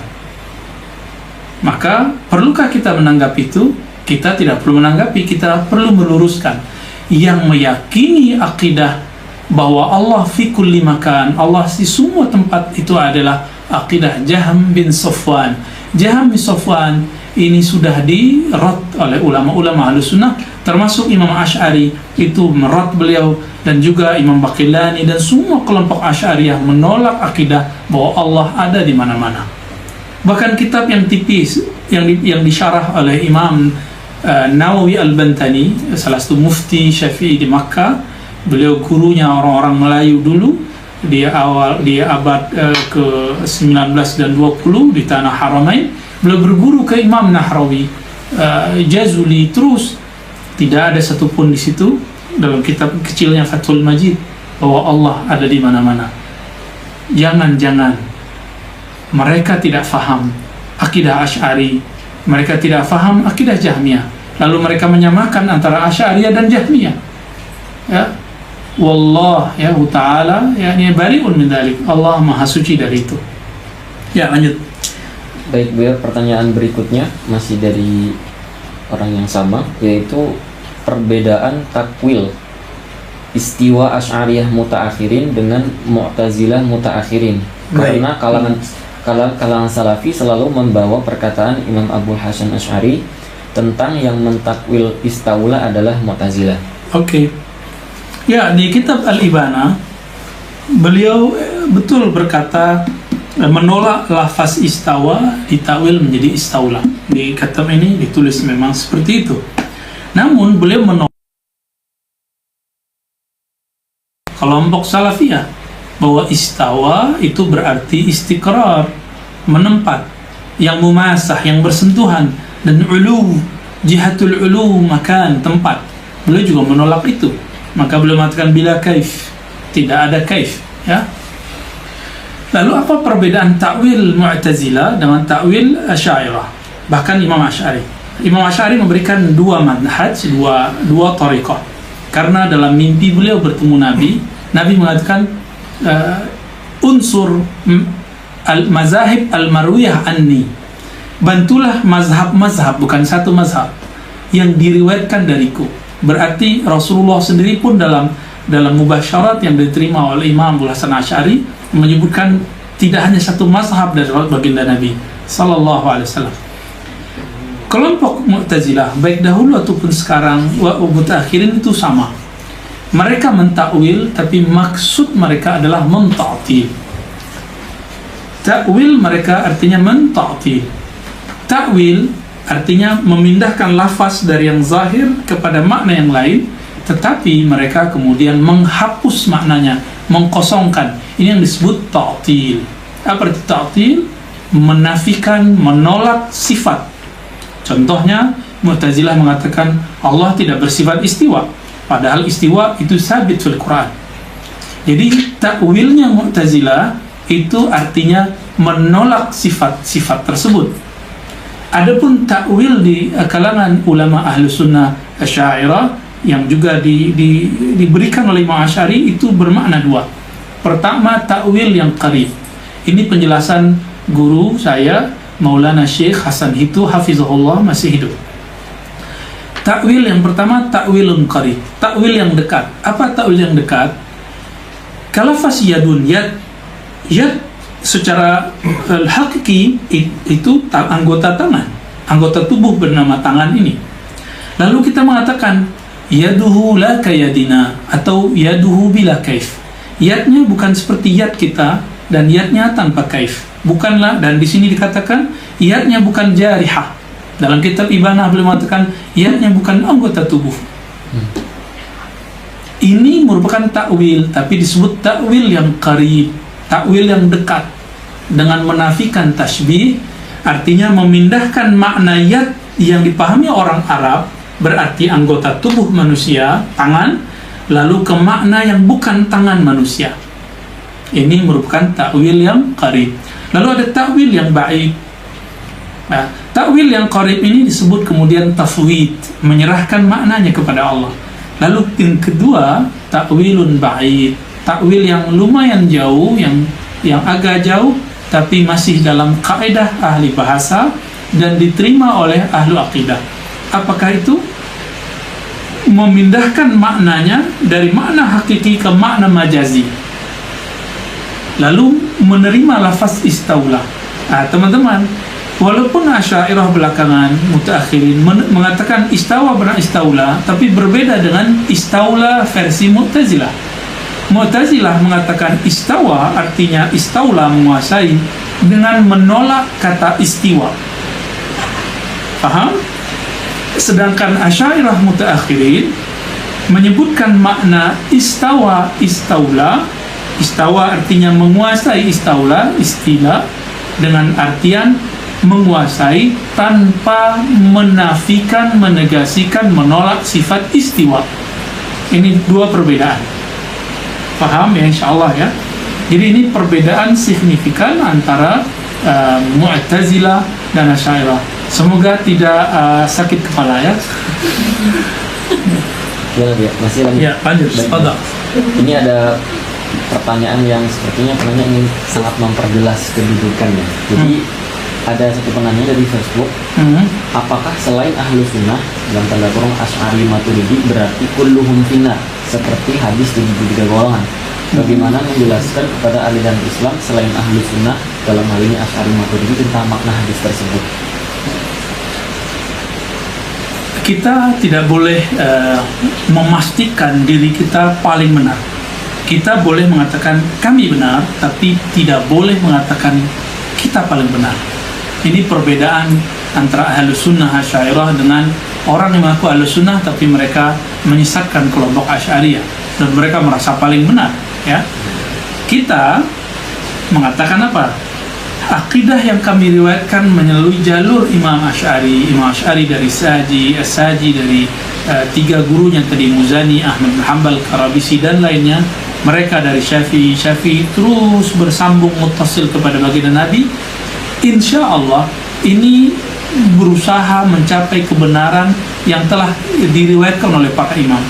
Maka perlukah kita menanggapi itu? Kita tidak perlu menanggapi, kita perlu meluruskan. Yang meyakini akidah bahwa Allah fi kulli makan, Allah di semua tempat, itu adalah akidah Jahm bin Safwan. Jahm bin Safwan ini sudah dirad oleh ulama-ulama Ahlussunnah, termasuk Imam Asy'ari itu merad beliau, dan juga Imam Baqillani dan semua kelompok Asy'ariyah menolak akidah bahwa Allah ada di mana-mana. Bahkan kitab yang tipis yang disyarah oleh Imam Nawawi Al-Bantani, salah satu mufti Syafi'i di Makkah, beliau gurunya orang-orang Melayu dulu, di abad ke-19 dan 20 di tanah Haramain. Beliau berguru ke Imam Nahrawi, Jazuli, terus tidak ada satupun di situ dalam kitab kecilnya Fathul Majid bahwa Allah ada di mana-mana. Jangan-jangan mereka tidak faham akidah Asy'ari, mereka tidak faham akidah Jahmiyah, lalu mereka menyamakan antara Asy'ariyah dan Jahmiyah. Ya, wallah ya ta'ala yani bari'un min dzalik. Allah maha suci dari itu. Ya, lanjut. Baik, biar pertanyaan berikutnya masih dari orang yang sama, yaitu perbedaan takwil istiwa Asy'ariyah mutaakhirin dengan Mu'tazilah mutaakhirin. Karena kalangan Salafi selalu membawa perkataan Imam Abu Hasan Asy'ari tentang yang mentakwil istaula adalah Mu'tazilah. Oke. Ya, di kitab Al-Ibana beliau betul berkata menolak lafaz istawa ditakwil menjadi istaula. Di kitab ini ditulis memang seperti itu. Namun beliau menolak kelompok Salafiyah bahwa istawa itu berarti istiqrar, menempat, yang mumasah, yang bersentuhan, dan ulu, jihatul ulu, makan, tempat. Beliau juga menolak itu. Maka beliau mengatakan bila kaif, tidak ada kaif, ya. Lalu apa perbedaan takwil Mu'tazilah dengan takwil Asy'ariyah? Bahkan Imam Asy'ari memberikan dua manhaj, dua tariqah. Karena dalam mimpi beliau bertemu Nabi mengatakan unsur al-mazahib al-marwiyah anni, bantulah mazhab, bukan satu mazhab yang diriwayatkan dariku. Berarti Rasulullah sendiri pun dalam mubasyarat yang diterima oleh Imam Abu Hasan Asy'ari menyebutkan tidak hanya satu mazhab dari baginda Nabi sallallahu alaihi wasallam. Kelompok Mu'tazilah baik dahulu ataupun sekarang wa mutakhirin itu sama. Mereka mentakwil tapi maksud mereka adalah menta'til. Takwil mereka artinya menta'til. Takwil artinya memindahkan lafaz dari yang zahir kepada makna yang lain, tetapi mereka kemudian menghapus maknanya, mengkosongkan. Ini yang disebut ta'til. Apa itu ta'til? Menafikan, menolak sifat. Contohnya Mu'tazilah mengatakan Allah tidak bersifat istiwa, padahal istiwa itu sabit fil Quran. Jadi takwilnya Mu'tazilah itu artinya menolak sifat-sifat tersebut. Adapun takwil di kalangan ulama Ahlus Sunnah Asy'ariyah yang juga diberikan oleh Imam Asy'ari itu bermakna dua. Pertama, takwil yang qarib. Ini penjelasan guru saya Maulana Syekh Hasan Hitu hafizahullah, masih hidup. Takwil yang pertama takwilun qarib, takwil yang dekat. Apa takwil yang dekat? Kalau lafaz yadun, yad secara hakiki itu anggota tangan, anggota tubuh bernama tangan ini. Lalu kita mengatakan yaduhu la kayadina atau yaduhu bila kaif. Yadnya bukan seperti yad kita dan yadnya tanpa kaif. Bukanlah, dan di sini dikatakan yadnya bukan jarihah. Dalam kitab Ibanah beliau mengatakan yadnya bukan anggota tubuh. Ini merupakan takwil, tapi disebut takwil yang qarib, takwil yang dekat, dengan menafikan tasbih, artinya memindahkan makna yad yang dipahami orang Arab, berarti anggota tubuh manusia, tangan, lalu ke makna yang bukan tangan manusia. Ini merupakan takwil yang qarib. Lalu ada takwil yang ba'id. Nah, takwil yang qarib ini disebut kemudian tafwid, menyerahkan maknanya kepada Allah. Lalu yang kedua, takwilun ba'id, takwil yang lumayan jauh, yang agak jauh, tapi masih dalam kaidah ahli bahasa dan diterima oleh ahlu akidah. Apakah itu? Memindahkan maknanya dari makna hakiki ke makna majazi, lalu menerima lafaz istaula. Teman-teman, walaupun Asy'ariyah belakangan mutaakhirin mengatakan istawa benar istaula, tapi berbeda dengan istaula versi Mu'tazilah. Mu'tazilah mengatakan istawa artinya istaula, menguasai, dengan menolak kata istiwa. Paham? Sedangkan Asy'ariyah mutaakhirin menyebutkan makna istawa istaula Istawa artinya menguasai, istaula, istila, dengan artian menguasai tanpa menafikan, menegasikan, menolak sifat istiwa. Ini dua perbedaan. Paham ya, insyaallah ya. Jadi ini perbedaan signifikan antara Mu'tazilah dan Asy'ariyah. Semoga tidak sakit kepala ya. Ya, masih lanjut. Ya, lanjut. Tafadhal. Ini ada pertanyaan yang sepertinya penanya ingin sangat memperjelas kedudukannya. Jadi ada satu penanya dari Facebook, apakah selain ahlu sunnah dalam tanda kurung Asy'ari Maturidi berarti kulluhum finnar seperti hadis 73 golongan? Bagaimana menjelaskan kepada aliran Islam selain ahlu sunnah dalam hal ini Asy'ari Maturidi tentang makna hadis tersebut? Kita tidak boleh memastikan diri kita paling benar. Kita boleh mengatakan kami benar, tapi tidak boleh mengatakan kita paling benar. Ini perbedaan antara Ahlus Sunnah Asy'ariyah dengan orang yang mengaku Ahlus Sunnah tapi mereka menyesatkan kelompok Asy'ariyah dan mereka merasa paling benar. Ya, kita mengatakan apa? Akidah yang kami riwayatkan melalui jalur Imam Asy'ari dari Saji, As-Saji dari tiga gurunya tadi, Muzani, Ahmad bin Hanbal, Karabisi dan lainnya. Mereka dari Syafi'i terus bersambung muttasil kepada baginda Nabi. Insya Allah ini berusaha mencapai kebenaran yang telah diriwayatkan oleh para imam.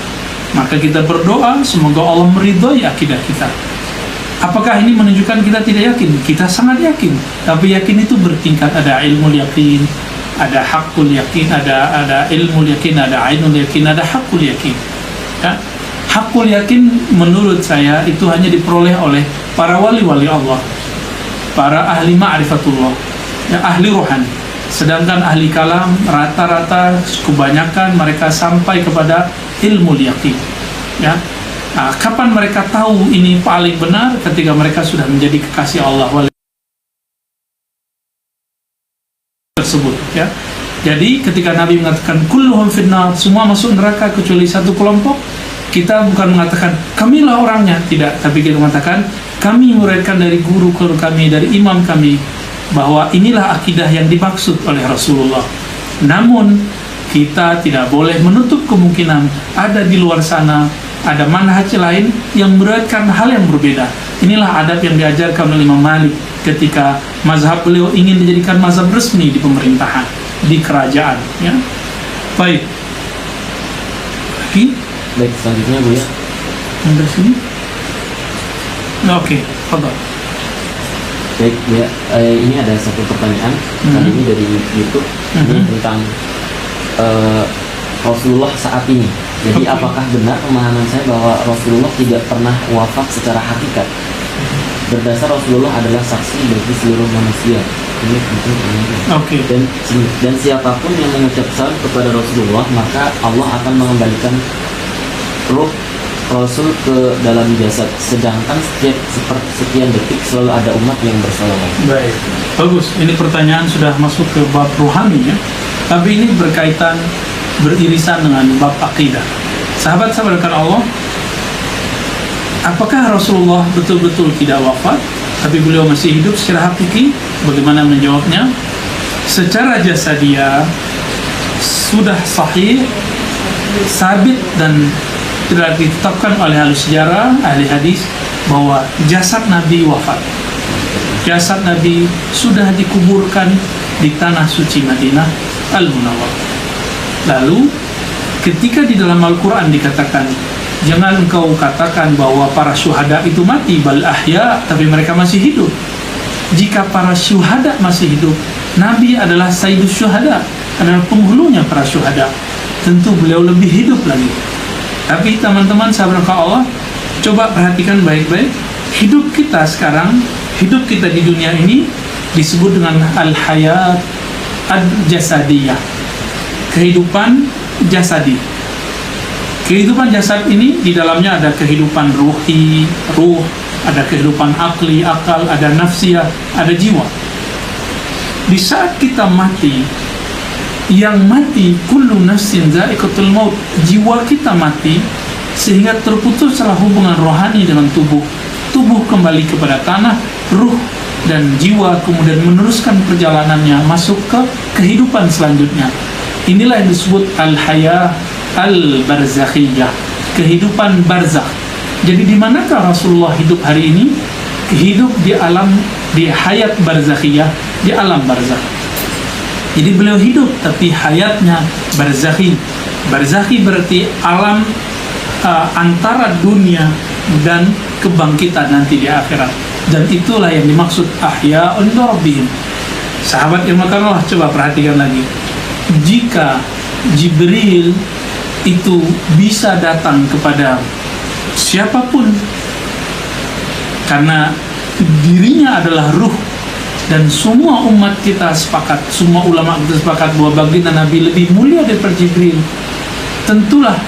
Maka kita berdoa semoga Allah meridhoi akidah kita. Apakah ini menunjukkan kita tidak yakin? Kita sangat yakin. Tapi yakin itu bertingkat, ada ilmu yakin, ada hakul yakin, ada ilmu yakin, ada ainul yakin, ada hakul yakin. Ya? Hakul yakin menurut saya itu hanya diperoleh oleh para wali-wali Allah, para ahli ma'rifatullah, ya, ahli rohani. Sedangkan ahli kalam rata-rata kebanyakan mereka sampai kepada ilmu yakin. Ya, nah, kapan mereka tahu ini paling benar? Ketika mereka sudah menjadi kekasih Allah wali tersebut. Ya, jadi ketika Nabi mengatakan kulluhum finnar, semua masuk neraka kecuali satu kelompok, kita bukan mengatakan kamilah orangnya, tidak, tapi kita mengatakan kami meriwayatkan dari guru kami, dari imam kami, bahwa inilah akidah yang dimaksud oleh Rasulullah. Namun kita tidak boleh menutup kemungkinan ada di luar sana ada manhaj lain yang meriwayatkan hal yang berbeda. Inilah adab yang diajarkan oleh Imam Malik ketika mazhab beliau ingin dijadikan mazhab resmi di pemerintahan, di kerajaan. Ya, baik. Baik, selanjutnya Bu ya. Dari sini. Oke, fadhal. Baik Bu ya, ini ada satu pertanyaan kali ini dari YouTube ini tentang Rasulullah saat ini. Jadi apakah benar pemahaman saya bahwa Rasulullah tidak pernah wafat secara hakikat? Berdasar Rasulullah adalah saksi bagi seluruh manusia. Ini penting. Dan siapapun yang mengucap salam kepada Rasulullah, maka Allah akan mengembalikan ruh Rasul ke dalam jasad. Sedangkan seperti sekian detik selalu ada umat yang bersalawat. Baik, bagus. Ini pertanyaan sudah masuk ke bab rohani ya. Tapi ini berkaitan, beririsan dengan bab akidah. Sahabat-sahabat Allah, apakah Rasulullah betul-betul tidak wafat, tapi beliau masih hidup secara hakiki? Bagaimana menjawabnya? Secara jasadiah sudah sahih, sabit dan telah ditetapkan oleh ahli sejarah, ahli hadis bahwa jasad Nabi wafat. Jasad Nabi sudah dikuburkan di tanah suci Madinah Al-Munawwarah. Lalu ketika di dalam Al-Quran dikatakan jangan engkau katakan bahwa para syuhada itu mati, bal ahya, tapi mereka masih hidup. Jika para syuhada masih hidup, Nabi adalah sayyidus syuhada, adalah penghulunya para syuhada, tentu beliau lebih hidup lagi. Tapi teman-teman sahabat Allah, coba perhatikan baik-baik. Hidup kita sekarang, hidup kita di dunia ini disebut dengan al-hayat ad-jasadiyah, kehidupan jasadi. Kehidupan jasad ini di dalamnya ada kehidupan ruhi, ruh, ada kehidupan akli, akal, ada nafsiyah, ada jiwa. Di saat kita mati, yang mati kullu nafsin za'iqatul maut, jiwa kita mati sehingga terputuslah hubungan rohani dengan tubuh tubuh kembali kepada tanah, ruh dan jiwa kemudian meneruskan perjalanannya masuk ke kehidupan selanjutnya. Inilah yang disebut al-haya al-barzakhiyah, kehidupan barzakh. Jadi di manakah Rasulullah hidup hari ini? Hidup di alam, di hayat barzakhiyah, di alam barzakh. Jadi beliau hidup tapi hayatnya barzakhi. Barzakhi berarti alam antara dunia dan kebangkitan nanti di akhirat. Dan itulah yang dimaksud ahya'un rabbihim. Sahabat ilmu Allah, coba perhatikan lagi. Jika Jibril itu bisa datang kepada siapapun karena dirinya adalah ruh, dan semua umat kita sepakat, semua ulama kita sepakat bahwa baginda Nabi lebih mulia daripada Jibril, tentulah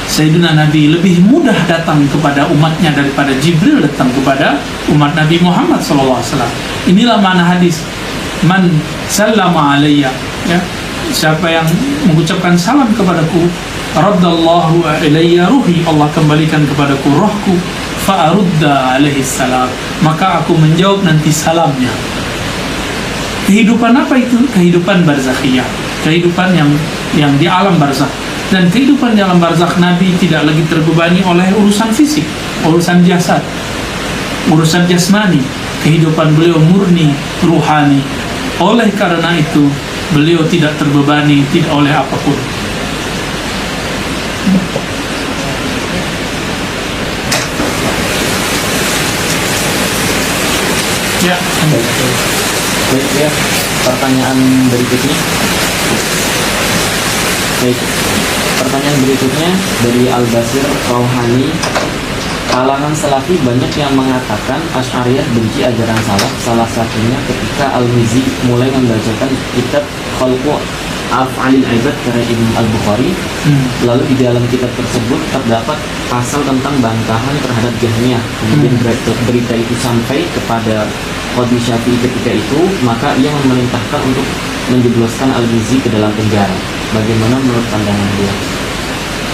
Sayyidina Nabi lebih mudah datang kepada umatnya daripada Jibril datang kepada umat Nabi Muhammad SAW. Inilah makna hadis, man sallama alayya, ya, siapa yang mengucapkan salam kepadaku, raddallahu ilayya ruhi, Allah kembalikan kepadaku rohku, fa'arudda alaihi salam, maka aku menjawab nanti salamnya. Kehidupan apa itu? Kehidupan barzakhiyah, kehidupan yang di alam barzakh. Dan kehidupan di alam barzakh, Nabi tidak lagi terbebani oleh urusan fisik, urusan jasad, urusan jasmani. Kehidupan beliau murni, ruhani. Oleh karena itu, beliau tidak terbebani tidak oleh apapun. Ya. Baik ya, pertanyaan berikutnya. Baik, pertanyaan berikutnya dari Al-Basir Rauhani. Kalangan Salafi banyak yang mengatakan Asy'ariyah benci ajaran salaf. Salah satunya ketika Al-Mizzi mulai membacakan kitab Khalqu Af'alil Ibad karya Imam Al-Bukhari. Lalu di dalam kitab tersebut terdapat pasal tentang bantahan terhadap Jahmiyah. Kemudian berita itu sampai kepada Qadhi Syafi'i ketika itu, maka ia memerintahkan untuk menjebloskan Al-Mizzi ke dalam penjara. Bagaimana menurut pandangan dia?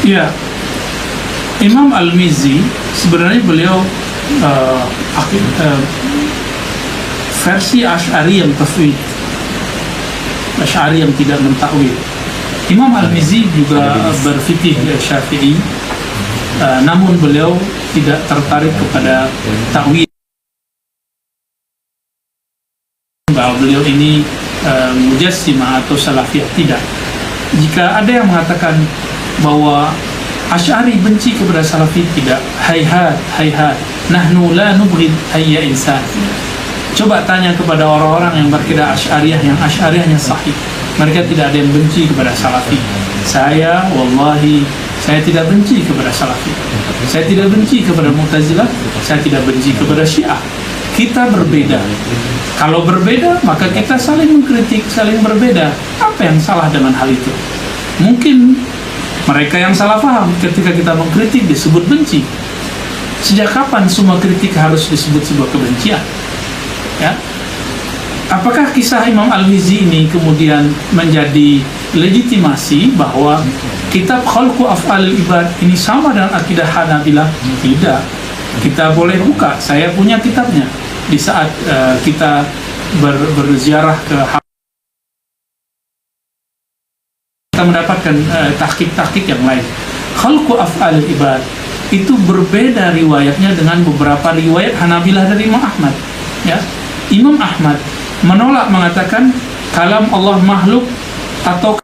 Ya, Imam Al-Mizzi sebenarnya beliau versi Asy'ari yang tafwid, Asy'ari yang tidak mentakwil. Imam Al-Mizzi juga berfikih Syafi'i, namun beliau tidak tertarik kepada takwil. Bahwa beliau ini mujassimah atau salafiyah, tidak. Jika ada yang mengatakan bahwa Asy'ari benci kepada Salafi, tidak. Hayhat, hayhat. Nahnu la nubghid ayya insan. Coba tanya kepada orang-orang yang berkira Asy'ariyah, yang Asy'ariyahnya sahih. Mereka tidak ada yang benci kepada Salafi. Saya, wallahi, saya tidak benci kepada Salafi. Saya tidak benci kepada Mu'tazilah. Saya tidak benci kepada Syiah. Kita berbeda. Kalau berbeda, maka kita saling mengkritik, saling berbeda. Apa yang salah dengan hal itu? Mungkin mereka yang salah paham ketika kita mengkritik disebut benci. Sejak kapan semua kritik harus disebut sebuah kebencian? Ya. Apakah kisah Imam Al-Mizzi ini kemudian menjadi legitimasi bahwa kitab Khalqu Af'alil Ibad ini sama dengan akidah Hanabilah? Tidak. Kita boleh buka, saya punya kitabnya. Di saat kita berziarah ke kita mendapatkan tahqiq-tahqiq yang lain. Khalqu Af'alil Ibad itu berbeda riwayatnya dengan beberapa riwayat Hanabilah dari Imam Ahmad. Ya, Imam Ahmad menolak, mengatakan kalam Allah makhluk, atau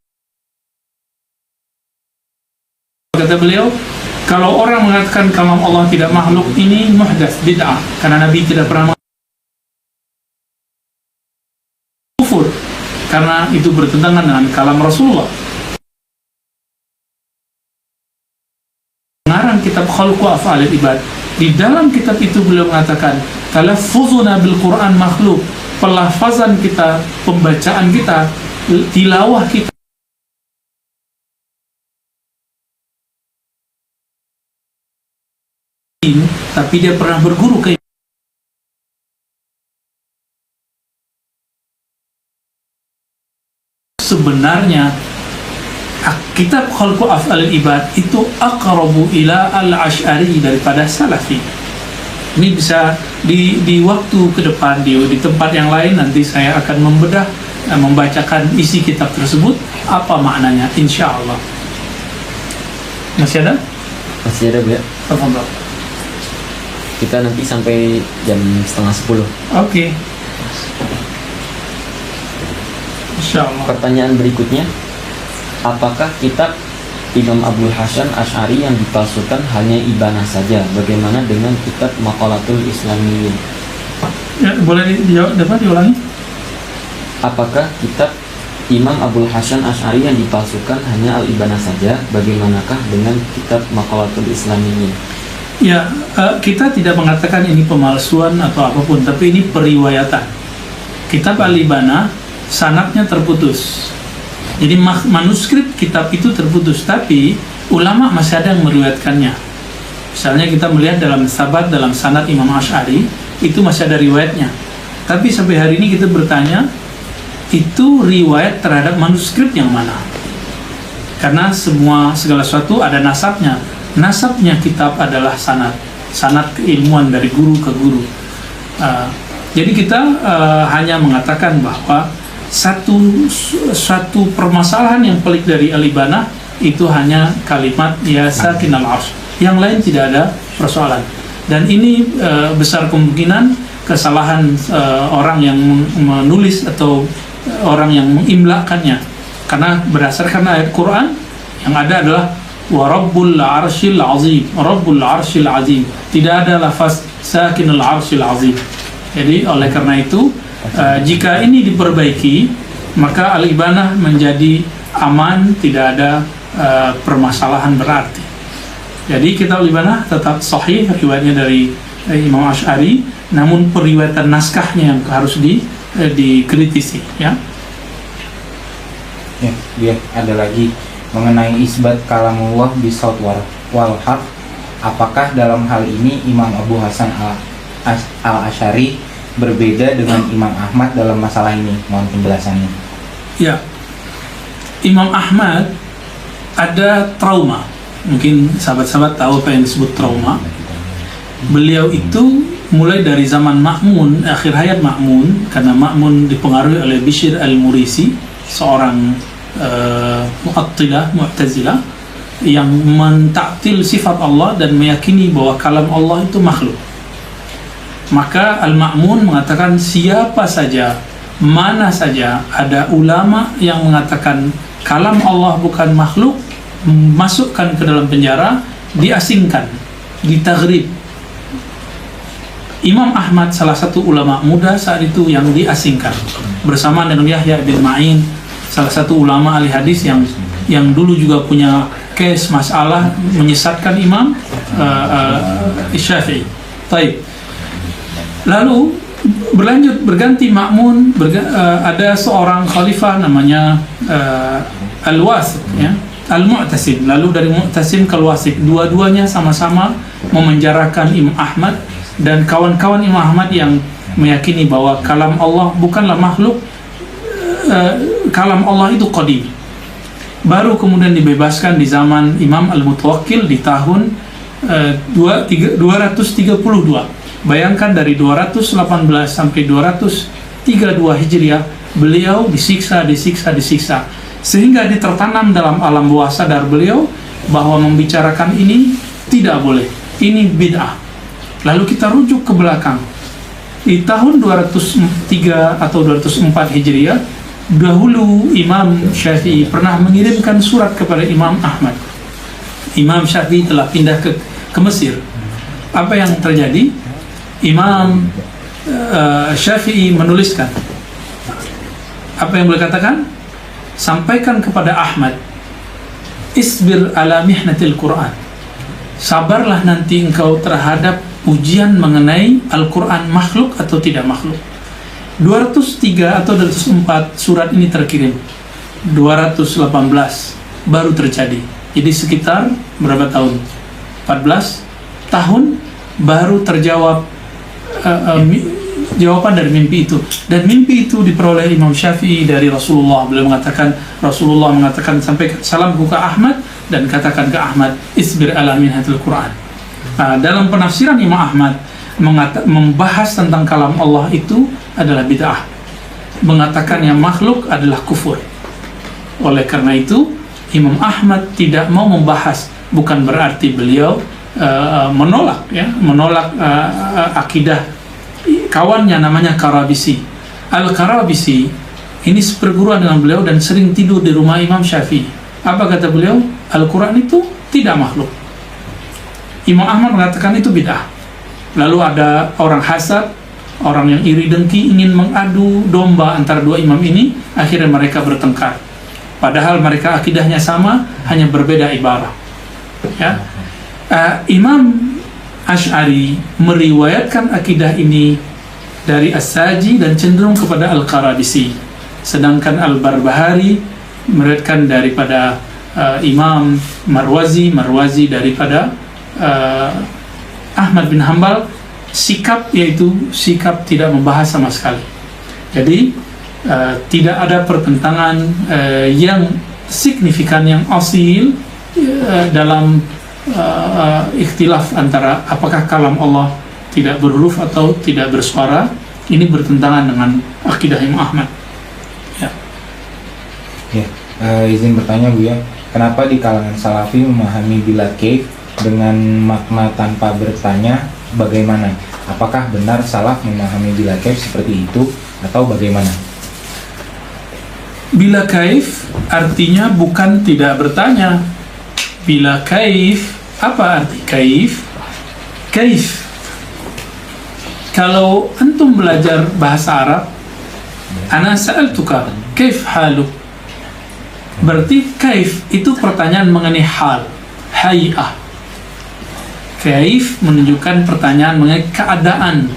kata beliau, kalau orang mengatakan kalam Allah tidak makhluk, ini muhdats, bid'ah, karena Nabi tidak pernah kufur, karena itu bertentangan dengan kalam Rasulullah. Pengarang kitab Khalqu Af'alil Ibad, di dalam kitab itu beliau mengatakan talaffuzuna bil Quran makhluk, pelafazan kita, pembacaan kita, tilawah kita tapi dia pernah berguru ke sebenarnya kitab Khalqu Af'alil Ibad itu aqrabu ila al-Asy'ari daripada Salafi. Ini bisa di waktu ke depan di tempat yang lain nanti saya akan membacakan isi kitab tersebut, apa maknanya, insya Allah. Masih ada? Masih ada, Bu ya. Tafadhol. Kita nanti sampai jam 9:30. Oke. Insya Allah. Pertanyaan berikutnya, apakah kitab Imam Abul Hasan Asy'ari yang dipalsukan hanya ibanah saja? Bagaimana dengan kitab Maqalatul Islamiyyin? Ya, boleh dapat diulangi? Apakah kitab Imam Abul Hasan Asy'ari yang dipalsukan hanya al-ibanah saja? Bagaimanakah dengan kitab Maqalatul Islamiyyin? Ya, kita tidak mengatakan ini pemalsuan atau apapun, tapi ini periwayatan. Kitab al-ibanah sanadnya terputus. Jadi manuskrip kitab itu terputus, tapi ulama masih ada yang meriwayatkannya. Misalnya kita melihat dalam sabat, dalam sanad Imam Asy'ari, itu masih ada riwayatnya. Tapi sampai hari ini kita bertanya, itu riwayat terhadap manuskrip yang mana? Karena segala sesuatu ada nasabnya. Nasabnya kitab adalah sanad keilmuan dari guru ke guru. Jadi kita hanya mengatakan bahwa satu permasalahan yang pelik dari al-ibanah itu hanya kalimat ya sakinal arsy. Yang lain tidak ada persoalan. Dan ini besar kemungkinan kesalahan orang yang menulis atau orang yang mengimlakannya. Karena berdasarkan ayat Quran yang ada adalah wa rabbul arsyil azim. Rabbul arsyil azim. Tidak ada lafaz sakinal arsyil azim. Jadi oleh karena itu jika ini diperbaiki, maka al-ibanah menjadi aman, tidak ada permasalahan berarti. Jadi kitab al-ibanah tetap sahih, riwayatnya dari Imam Asy'ari, namun periwayatan naskahnya yang harus dikritisi, ya. Ya, ada lagi mengenai isbat kalamullah bisaut wal harf. Apakah dalam hal ini Imam Abu Hasan al-Asy'ari berbeda dengan Imam Ahmad dalam masalah ini? Mohon penjelasannya. Ya, Imam Ahmad ada trauma. Mungkin sahabat-sahabat tahu apa yang disebut trauma. Beliau itu mulai dari zaman Ma'mun, akhir hayat Ma'mun, karena Ma'mun dipengaruhi oleh Bishr al-Murisi, seorang Mu'tazilah yang mentaktil sifat Allah dan meyakini bahwa kalam Allah itu makhluk. Maka Al-Ma'mun mengatakan siapa saja, mana saja ada ulama yang mengatakan kalam Allah bukan makhluk, masukkan ke dalam penjara, diasingkan, ditaghrib. Imam Ahmad salah satu ulama muda saat itu yang diasingkan bersama dengan Yahya bin Ma'in, salah satu ulama ahli hadis yang dulu juga punya case masalah menyesatkan Imam Syafi'i. Baik. Lalu berganti Ma'mun, ada seorang khalifah namanya Al-Wasik, ya, Al-Mu'tasim. Lalu dari Mu'tasim ke Al-Wasik, dua-duanya sama-sama memenjarakan Imam Ahmad dan kawan-kawan Imam Ahmad yang meyakini bahwa kalam Allah bukanlah makhluk, kalam Allah itu qadim. Baru kemudian dibebaskan di zaman Imam Al-Mutawakkil di tahun 232. Bayangkan dari 218 sampai 232 Hijriah, beliau disiksa, sehingga ditertanam dalam alam bawah sadar beliau bahwa membicarakan ini tidak boleh, ini bid'ah. Lalu kita rujuk ke belakang, di tahun 203 atau 204 Hijriah, dahulu Imam Syafi'i pernah mengirimkan surat kepada Imam Ahmad. Imam Syafi'i telah pindah ke Mesir. Apa yang terjadi? Imam Syafi'i menuliskan, apa yang boleh katakan? Sampaikan kepada Ahmad, isbir ala mihnatil Quran, sabarlah nanti engkau terhadap ujian mengenai Al-Quran makhluk atau tidak makhluk. 203 atau 204 surat ini terkirim, 218 baru terjadi. Jadi sekitar berapa tahun? 14 tahun baru terjawab jawaban dari mimpi itu. Dan mimpi itu diperoleh Imam Syafi'i dari Rasulullah. Rasulullah mengatakan, sampaikan salamku ke Ahmad dan katakan ke Ahmad, isbir ala minhatil Quran. Dalam penafsiran Imam Ahmad, membahas tentang kalam Allah itu adalah bid'ah. Mengatakan yang makhluk adalah kufur. Oleh karena itu Imam Ahmad tidak mau membahas, bukan berarti beliau menolak akidah kawannya namanya Karabisi. Al-Karabisi ini seperguruan dengan beliau dan sering tidur di rumah Imam Syafi'i. Apa kata beliau? Al-Quran itu tidak makhluk. Imam Ahmad mengatakan itu bid'ah. Lalu ada orang hasad, orang yang iri dengki ingin mengadu domba antara dua imam ini, akhirnya mereka bertengkar. Padahal mereka akidahnya sama, hanya berbeda ibarah. Ya. Imam Asy'ari meriwayatkan akidah ini dari As-Saji dan cenderung kepada Al-Qarabisi. Sedangkan Al-Barbahari meriwayatkan daripada Imam Marwazi daripada Ahmad bin Hanbal, sikap yaitu sikap tidak membahas sama sekali. Jadi tidak ada pertentangan yang signifikan, yang asil dalam ikhtilaf antara apakah kalam Allah tidak berhuruf atau tidak bersuara. Ini bertentangan dengan akidah Imam Ahmad. Ya, izin bertanya Bu ya, kenapa di kalangan Salafi memahami bila kaif dengan makna tanpa bertanya bagaimana? Apakah benar salaf memahami bila kaif seperti itu atau bagaimana? Bila kaif artinya bukan tidak bertanya. Bila kaif, apa arti kaif? Kaif, kalau antum belajar bahasa Arab, ana sa'altuka kaif haluk, berarti kaif itu pertanyaan mengenai hal, hay'ah. Kaif menunjukkan pertanyaan mengenai keadaan,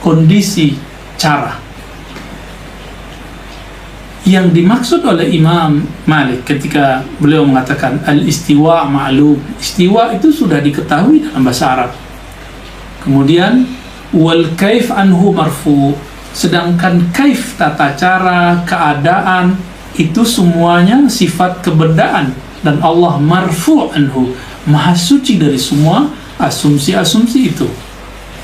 kondisi, cara. Yang dimaksud oleh Imam Malik ketika beliau mengatakan al-istiwa ma'lum, istiwa itu sudah diketahui dalam bahasa Arab. Kemudian wal kaif anhu marfu, sedangkan kaif tata cara, keadaan itu semuanya sifat kebendaan, dan Allah marfu anhu, maha suci dari semua asumsi-asumsi itu.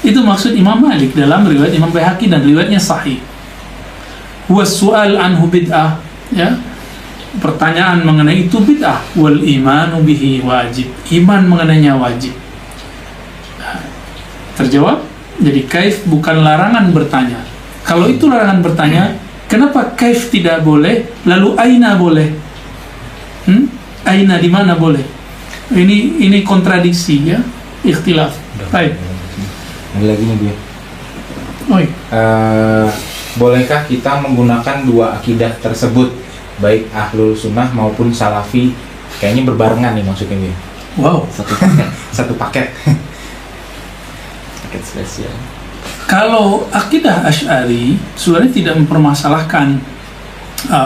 Itu maksud Imam Malik dalam riwayat Imam Baihaqi dan riwayatnya sahih. Wasu'al anhu bid'ah, ya, pertanyaan mengenai itu bid'ah. Wal imanu bihi wajib, iman mengenainya wajib. Terjawab. Jadi kaif bukan larangan bertanya. Kalau itu larangan bertanya, kenapa kaif tidak boleh, lalu aina boleh? Aina di mana boleh? Ini kontradiksi, ya, ikhtilaf. Baik. Ada lagi nih Bu ya. Oi. Bolehkah kita menggunakan dua akidah tersebut, baik Ahlul Sunnah maupun Salafi? Kayaknya berbarengan nih maksudnya Bu. Wow, satu paket. Paket spesial. Kalau akidah Asy'ari sebenarnya tidak mempermasalahkan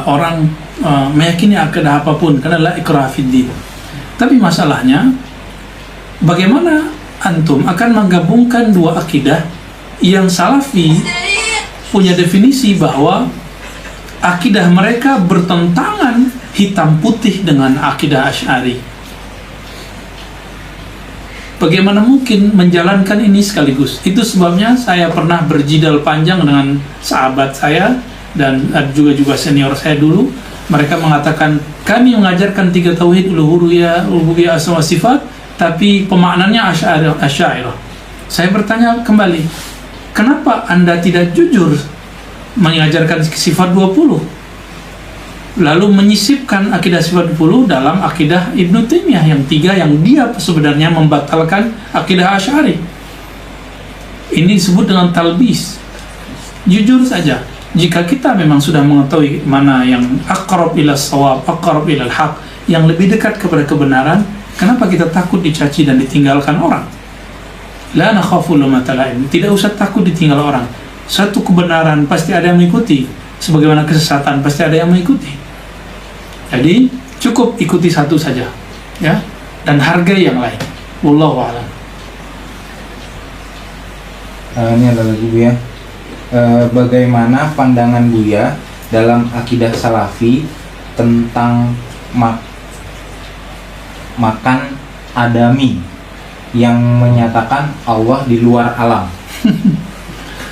orang meyakini akidah apapun, karena la ikraha fid din. Tapi masalahnya bagaimana antum akan menggabungkan dua akidah yang Salafi punya definisi bahwa akidah mereka bertentangan hitam putih dengan akidah Asy'ari. Bagaimana mungkin menjalankan ini sekaligus? Itu sebabnya saya pernah berjidal panjang dengan sahabat saya dan juga senior saya dulu. Mereka mengatakan kami mengajarkan 3 tauhid, uluhiyah, asma wa sifat, tapi pemaknannya Asy'ariyah. Saya bertanya kembali, kenapa Anda tidak jujur mengajarkan sifat 20, lalu menyisipkan akidah sifat 20 dalam akidah Ibnu Taimiyah yang 3, yang dia sebenarnya membatalkan akidah Asy'ari? Ini disebut dengan talbis. Jujur saja, jika kita memang sudah mengetahui mana yang aqrab ila shawab, aqrab ila al-haq, yang lebih dekat kepada kebenaran, kenapa kita takut dicaci dan ditinggalkan orang? La nakhafu laumata laim, tidak usah takut ditinggal orang. Satu kebenaran pasti ada yang mengikuti, sebagaimana kesesatan pasti ada yang mengikuti. Jadi cukup ikuti satu saja, ya, dan hargai yang lain. Wallahu a'lam. Ini ada lagi Bu ya. Bagaimana pandangan Buya dalam akidah Salafi tentang makan adami yang menyatakan Allah di luar alam?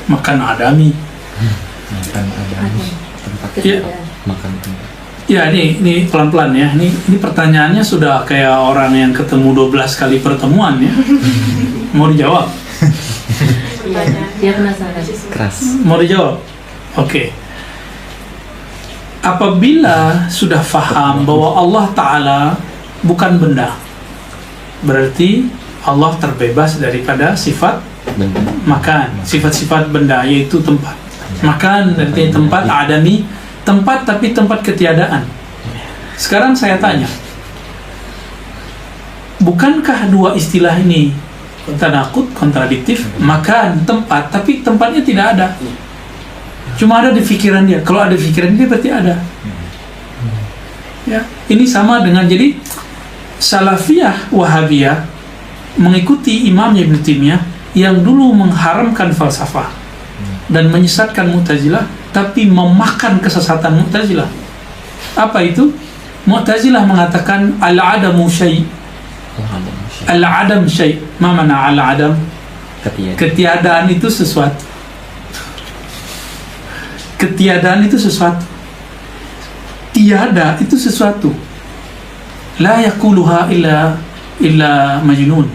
Makan adami. Makan adami. Tempat Ya. makan tempat. Ya, ini pelan-pelan ya. Ini pertanyaannya sudah kayak orang yang ketemu 12 kali pertemuan ya. Mau dijawab? Dia penasaran. Keras. Mau dijawab? Oke. Apabila sudah faham bahwa Allah Ta'ala bukan benda, berarti Allah terbebas daripada sifat Benda. makan, sifat-sifat benda, yaitu tempat. Makan artinya tempat, adami, tempat tapi tempat ketiadaan. Sekarang saya tanya, bukankah dua istilah ini tanakut, kontradiktif? Makan, tempat, tapi tempatnya tidak ada. Cuma ada di pikiran dia. Kalau ada di pikiran dia berarti ada. Ya, ini sama dengan, jadi Salafiyah Wahabiyah mengikuti imamnya Ibnu Taimiyah yang dulu mengharamkan falsafah dan menyesatkan Mu'tazilah, tapi memakan kesesatan Mu'tazilah. Apa itu? Mu'tazilah mengatakan al-adamu syai'. Al-adam syai'. Ma mana al-adam? Ketiadaan itu sesuatu. Ketiadaan itu sesuatu. Tiada itu sesuatu. La yaquluha illa majnun.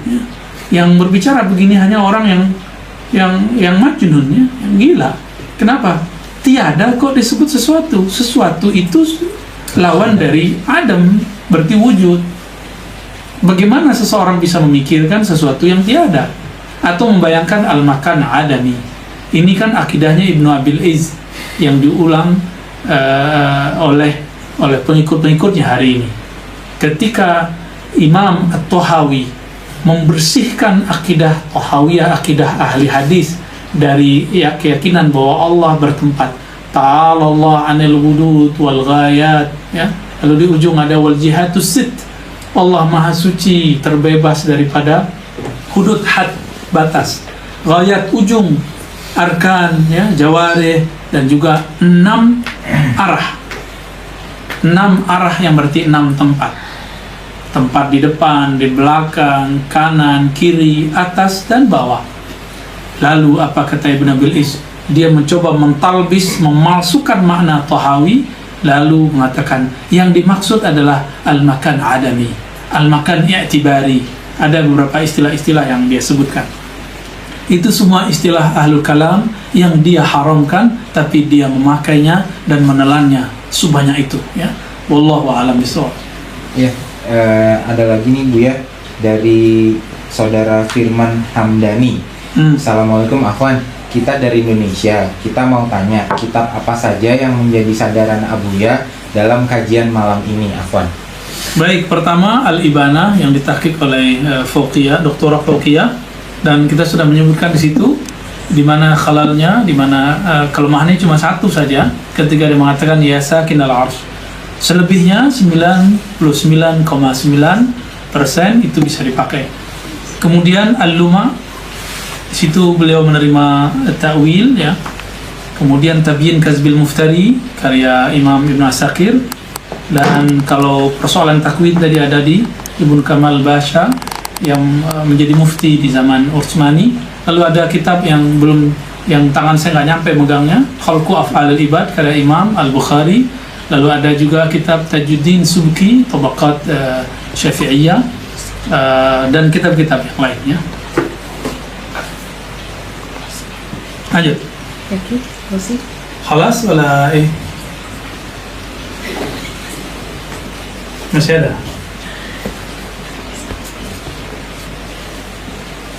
Yang berbicara begini hanya orang yang majnun ya, yang gila. Kenapa? Tiada kok disebut sesuatu. Sesuatu itu lawan dari adam, berarti wujud. Bagaimana seseorang bisa memikirkan sesuatu yang tiada atau membayangkan al-makan adami? Ini kan akidahnya Ibnu Abil Izz yang diulang oleh pengikut-pengikutnya hari ini. Ketika Imam At-Tahawi membersihkan akidah Tahawiyah, akidah ahli hadis dari keyakinan bahwa Allah bertempat. Ta'ala Allah 'anil wudud wal ghayat, ya. Lalu di ujung ada wal jihatus sit. Allah Maha Suci, terbebas daripada hudud, had, batas. Ghayat, ujung, arkan, ya, jawarih, dan juga 6 arah. 6 arah yang berarti 6 tempat. Tempat di depan, di belakang, kanan, kiri, atas, dan bawah. Lalu apa kata Ibn Abil Izz? Dia mencoba mentalbis, memalsukan makna Tahawi, lalu mengatakan yang dimaksud adalah al-makan adami, al-makan i'tibari. Ada beberapa istilah-istilah yang dia sebutkan. Itu semua istilah ahlul kalam yang dia haramkan, tapi dia memakainya dan menelannya sebanyak itu, ya. Wallahu a'lam bishawab. Ya, ada lagi nih Bu ya, dari saudara Firman Hamdani. Assalamualaikum Akhwan, kita dari Indonesia. Kita mau tanya, kitab apa saja yang menjadi sandaran Abuya dalam kajian malam ini, Akhwan? Baik, pertama Al-Ibanah yang ditahqiq oleh Fauqiyah, Doktora Fauqiyah, dan kita sudah menyebutkan di situ di mana khalalnya, di mana kelemahannya cuma satu saja ketika dia mengatakan ya sakin al-arsh. Selebihnya 99,9% itu bisa dipakai. Kemudian Al-Luma, di situ beliau menerima ta'wil, ya. Kemudian Tabyin Kazbil Muftari karya Imam Ibn Asakir, dan kalau persoalan takwid tadi ada di Ibn Kamal Basha yang menjadi mufti di zaman Utsmani. Lalu ada kitab yang tangan saya nggak nyampe megangnya, Khalqu Af'alil Ibad karya Imam Al-Bukhari. Lalu ada juga kitab Tajuddin Subki Tabaqat Syafi'iyah, dan kitab-kitab yang lainnya. Lanjut. Oke, masih. Khalas wala masih ada?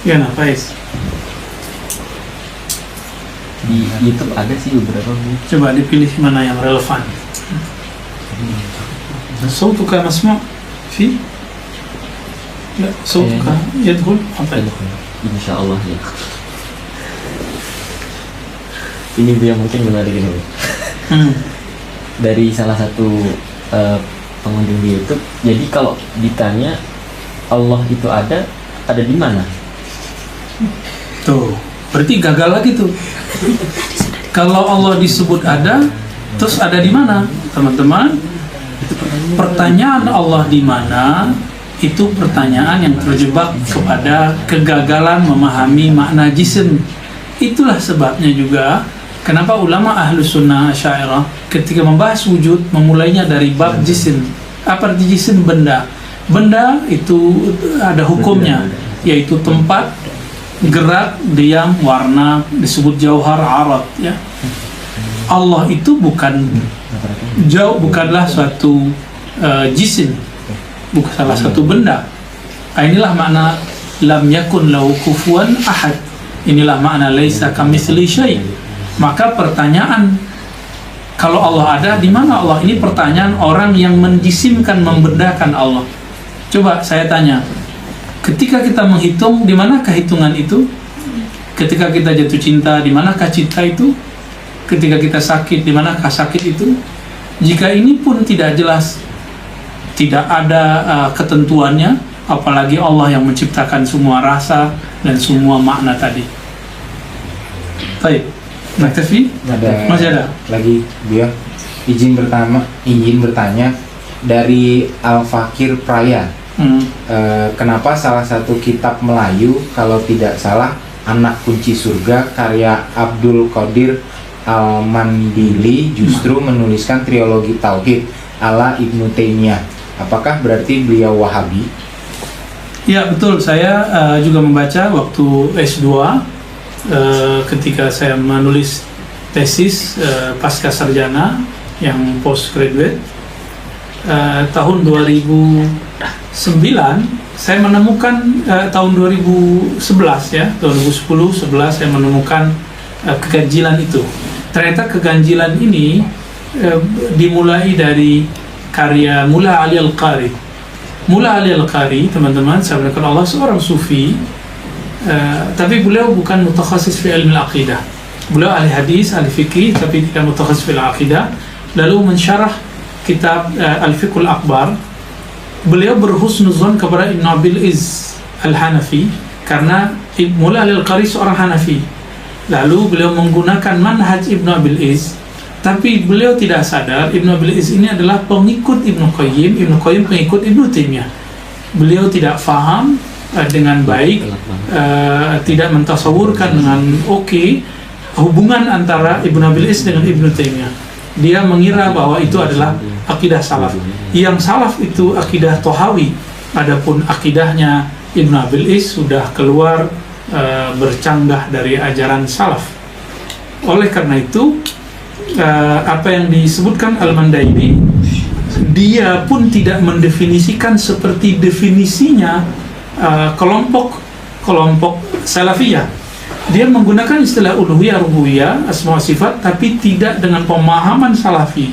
Ya, Faiz. Di YouTube ada sih beberapa. Coba dipilih mana yang relevan. صوتك مسموع في؟ لا صوتك يدخل Insya Allah ya. Ini yang mungkin menarik ini. Dari salah satu pengunjung di YouTube. Jadi kalau ditanya Allah itu ada di mana? Tuh, berarti gagal lagi tuh. Kalau Allah disebut ada, terus ada di mana, teman-teman? Pertanyaan Allah di mana itu pertanyaan yang terjebak kepada kegagalan memahami makna jisim Itulah sebabnya juga kenapa ulama Ahlus Sunnah Asy'ariyah ketika membahas wujud memulainya dari bab jisim. Apa arti jisim? Benda. Benda itu ada hukumnya, yaitu tempat, gerak, diam, warna, disebut jauhar, arad, ya. Allah itu bukanlah suatu jisim, bukan salah satu benda. Inilah makna lam yakun lahu kufuwan ahad. Inilah makna laisa kamitsli syai'. Maka pertanyaan, kalau Allah ada, di mana Allah? Ini pertanyaan orang yang menjisimkan, membendakan Allah. Coba saya tanya, ketika kita menghitung, di manakah hitungan itu? Ketika kita jatuh cinta, di manakah cinta itu? Ketika kita sakit, di manakah sakit itu? Jika ini pun tidak jelas, tidak ada ketentuannya, apalagi Allah yang menciptakan semua rasa dan semua makna tadi. Baik, naktafi? Masih ada? Lagi dia izin bertanya dari Al-Fakir Praya. Kenapa salah satu kitab Melayu, kalau tidak salah Anak Kunci Surga karya Abdul Qadir Al-Mandili, justru menuliskan trilogi Tauhid ala Ibnu Taimiyah? Apakah berarti beliau Wahabi? Ya betul, saya juga membaca waktu S2 ketika saya menulis tesis pasca sarjana yang postgraduate tahun 2009. Saya menemukan tahun 2011 ya, 2010-11 saya menemukan keganjilan itu. Ternyata keganjilan ini dimulai dari karya Mullah Ali Al-Qari. Mullah Ali Al-Qari, teman-teman, saya berkata Allah seorang sufi, tapi beliau bukan mutakhasis fi ilmu al-aqidah. Beliau ahli hadis, ahli fikih, tapi tidak mutakhasis fi al-aqidah. Lalu mensyarah kitab Al-Fiqhul Akbar. Beliau berhusnuzon kepada Ibn Abil Iz Al-Hanafi, karena Mullah Ali Al-Qari seorang Hanafi. Lalu beliau menggunakan manhaj Ibn Abil Iz, tapi beliau tidak sadar Ibn Abil Iz ini adalah pengikut Ibn Qayyim pengikut Ibn Taimiyah. Beliau tidak faham dengan baik, tidak mentasawurkan dengan hubungan antara Ibn Abil Iz dengan Ibn Taimiyah. Dia mengira bahwa itu adalah akidah salaf. Yang salaf itu akidah Tohawi. Adapun akidahnya Ibn Abil Iz sudah keluar bercanggah dari ajaran salaf. Oleh karena itu apa yang disebutkan Al-Mandaini, dia pun tidak mendefinisikan seperti definisinya kelompok salafiyah. Dia menggunakan istilah uluhiyah, rububiyah, asma wa sifat, tapi tidak dengan pemahaman salafi.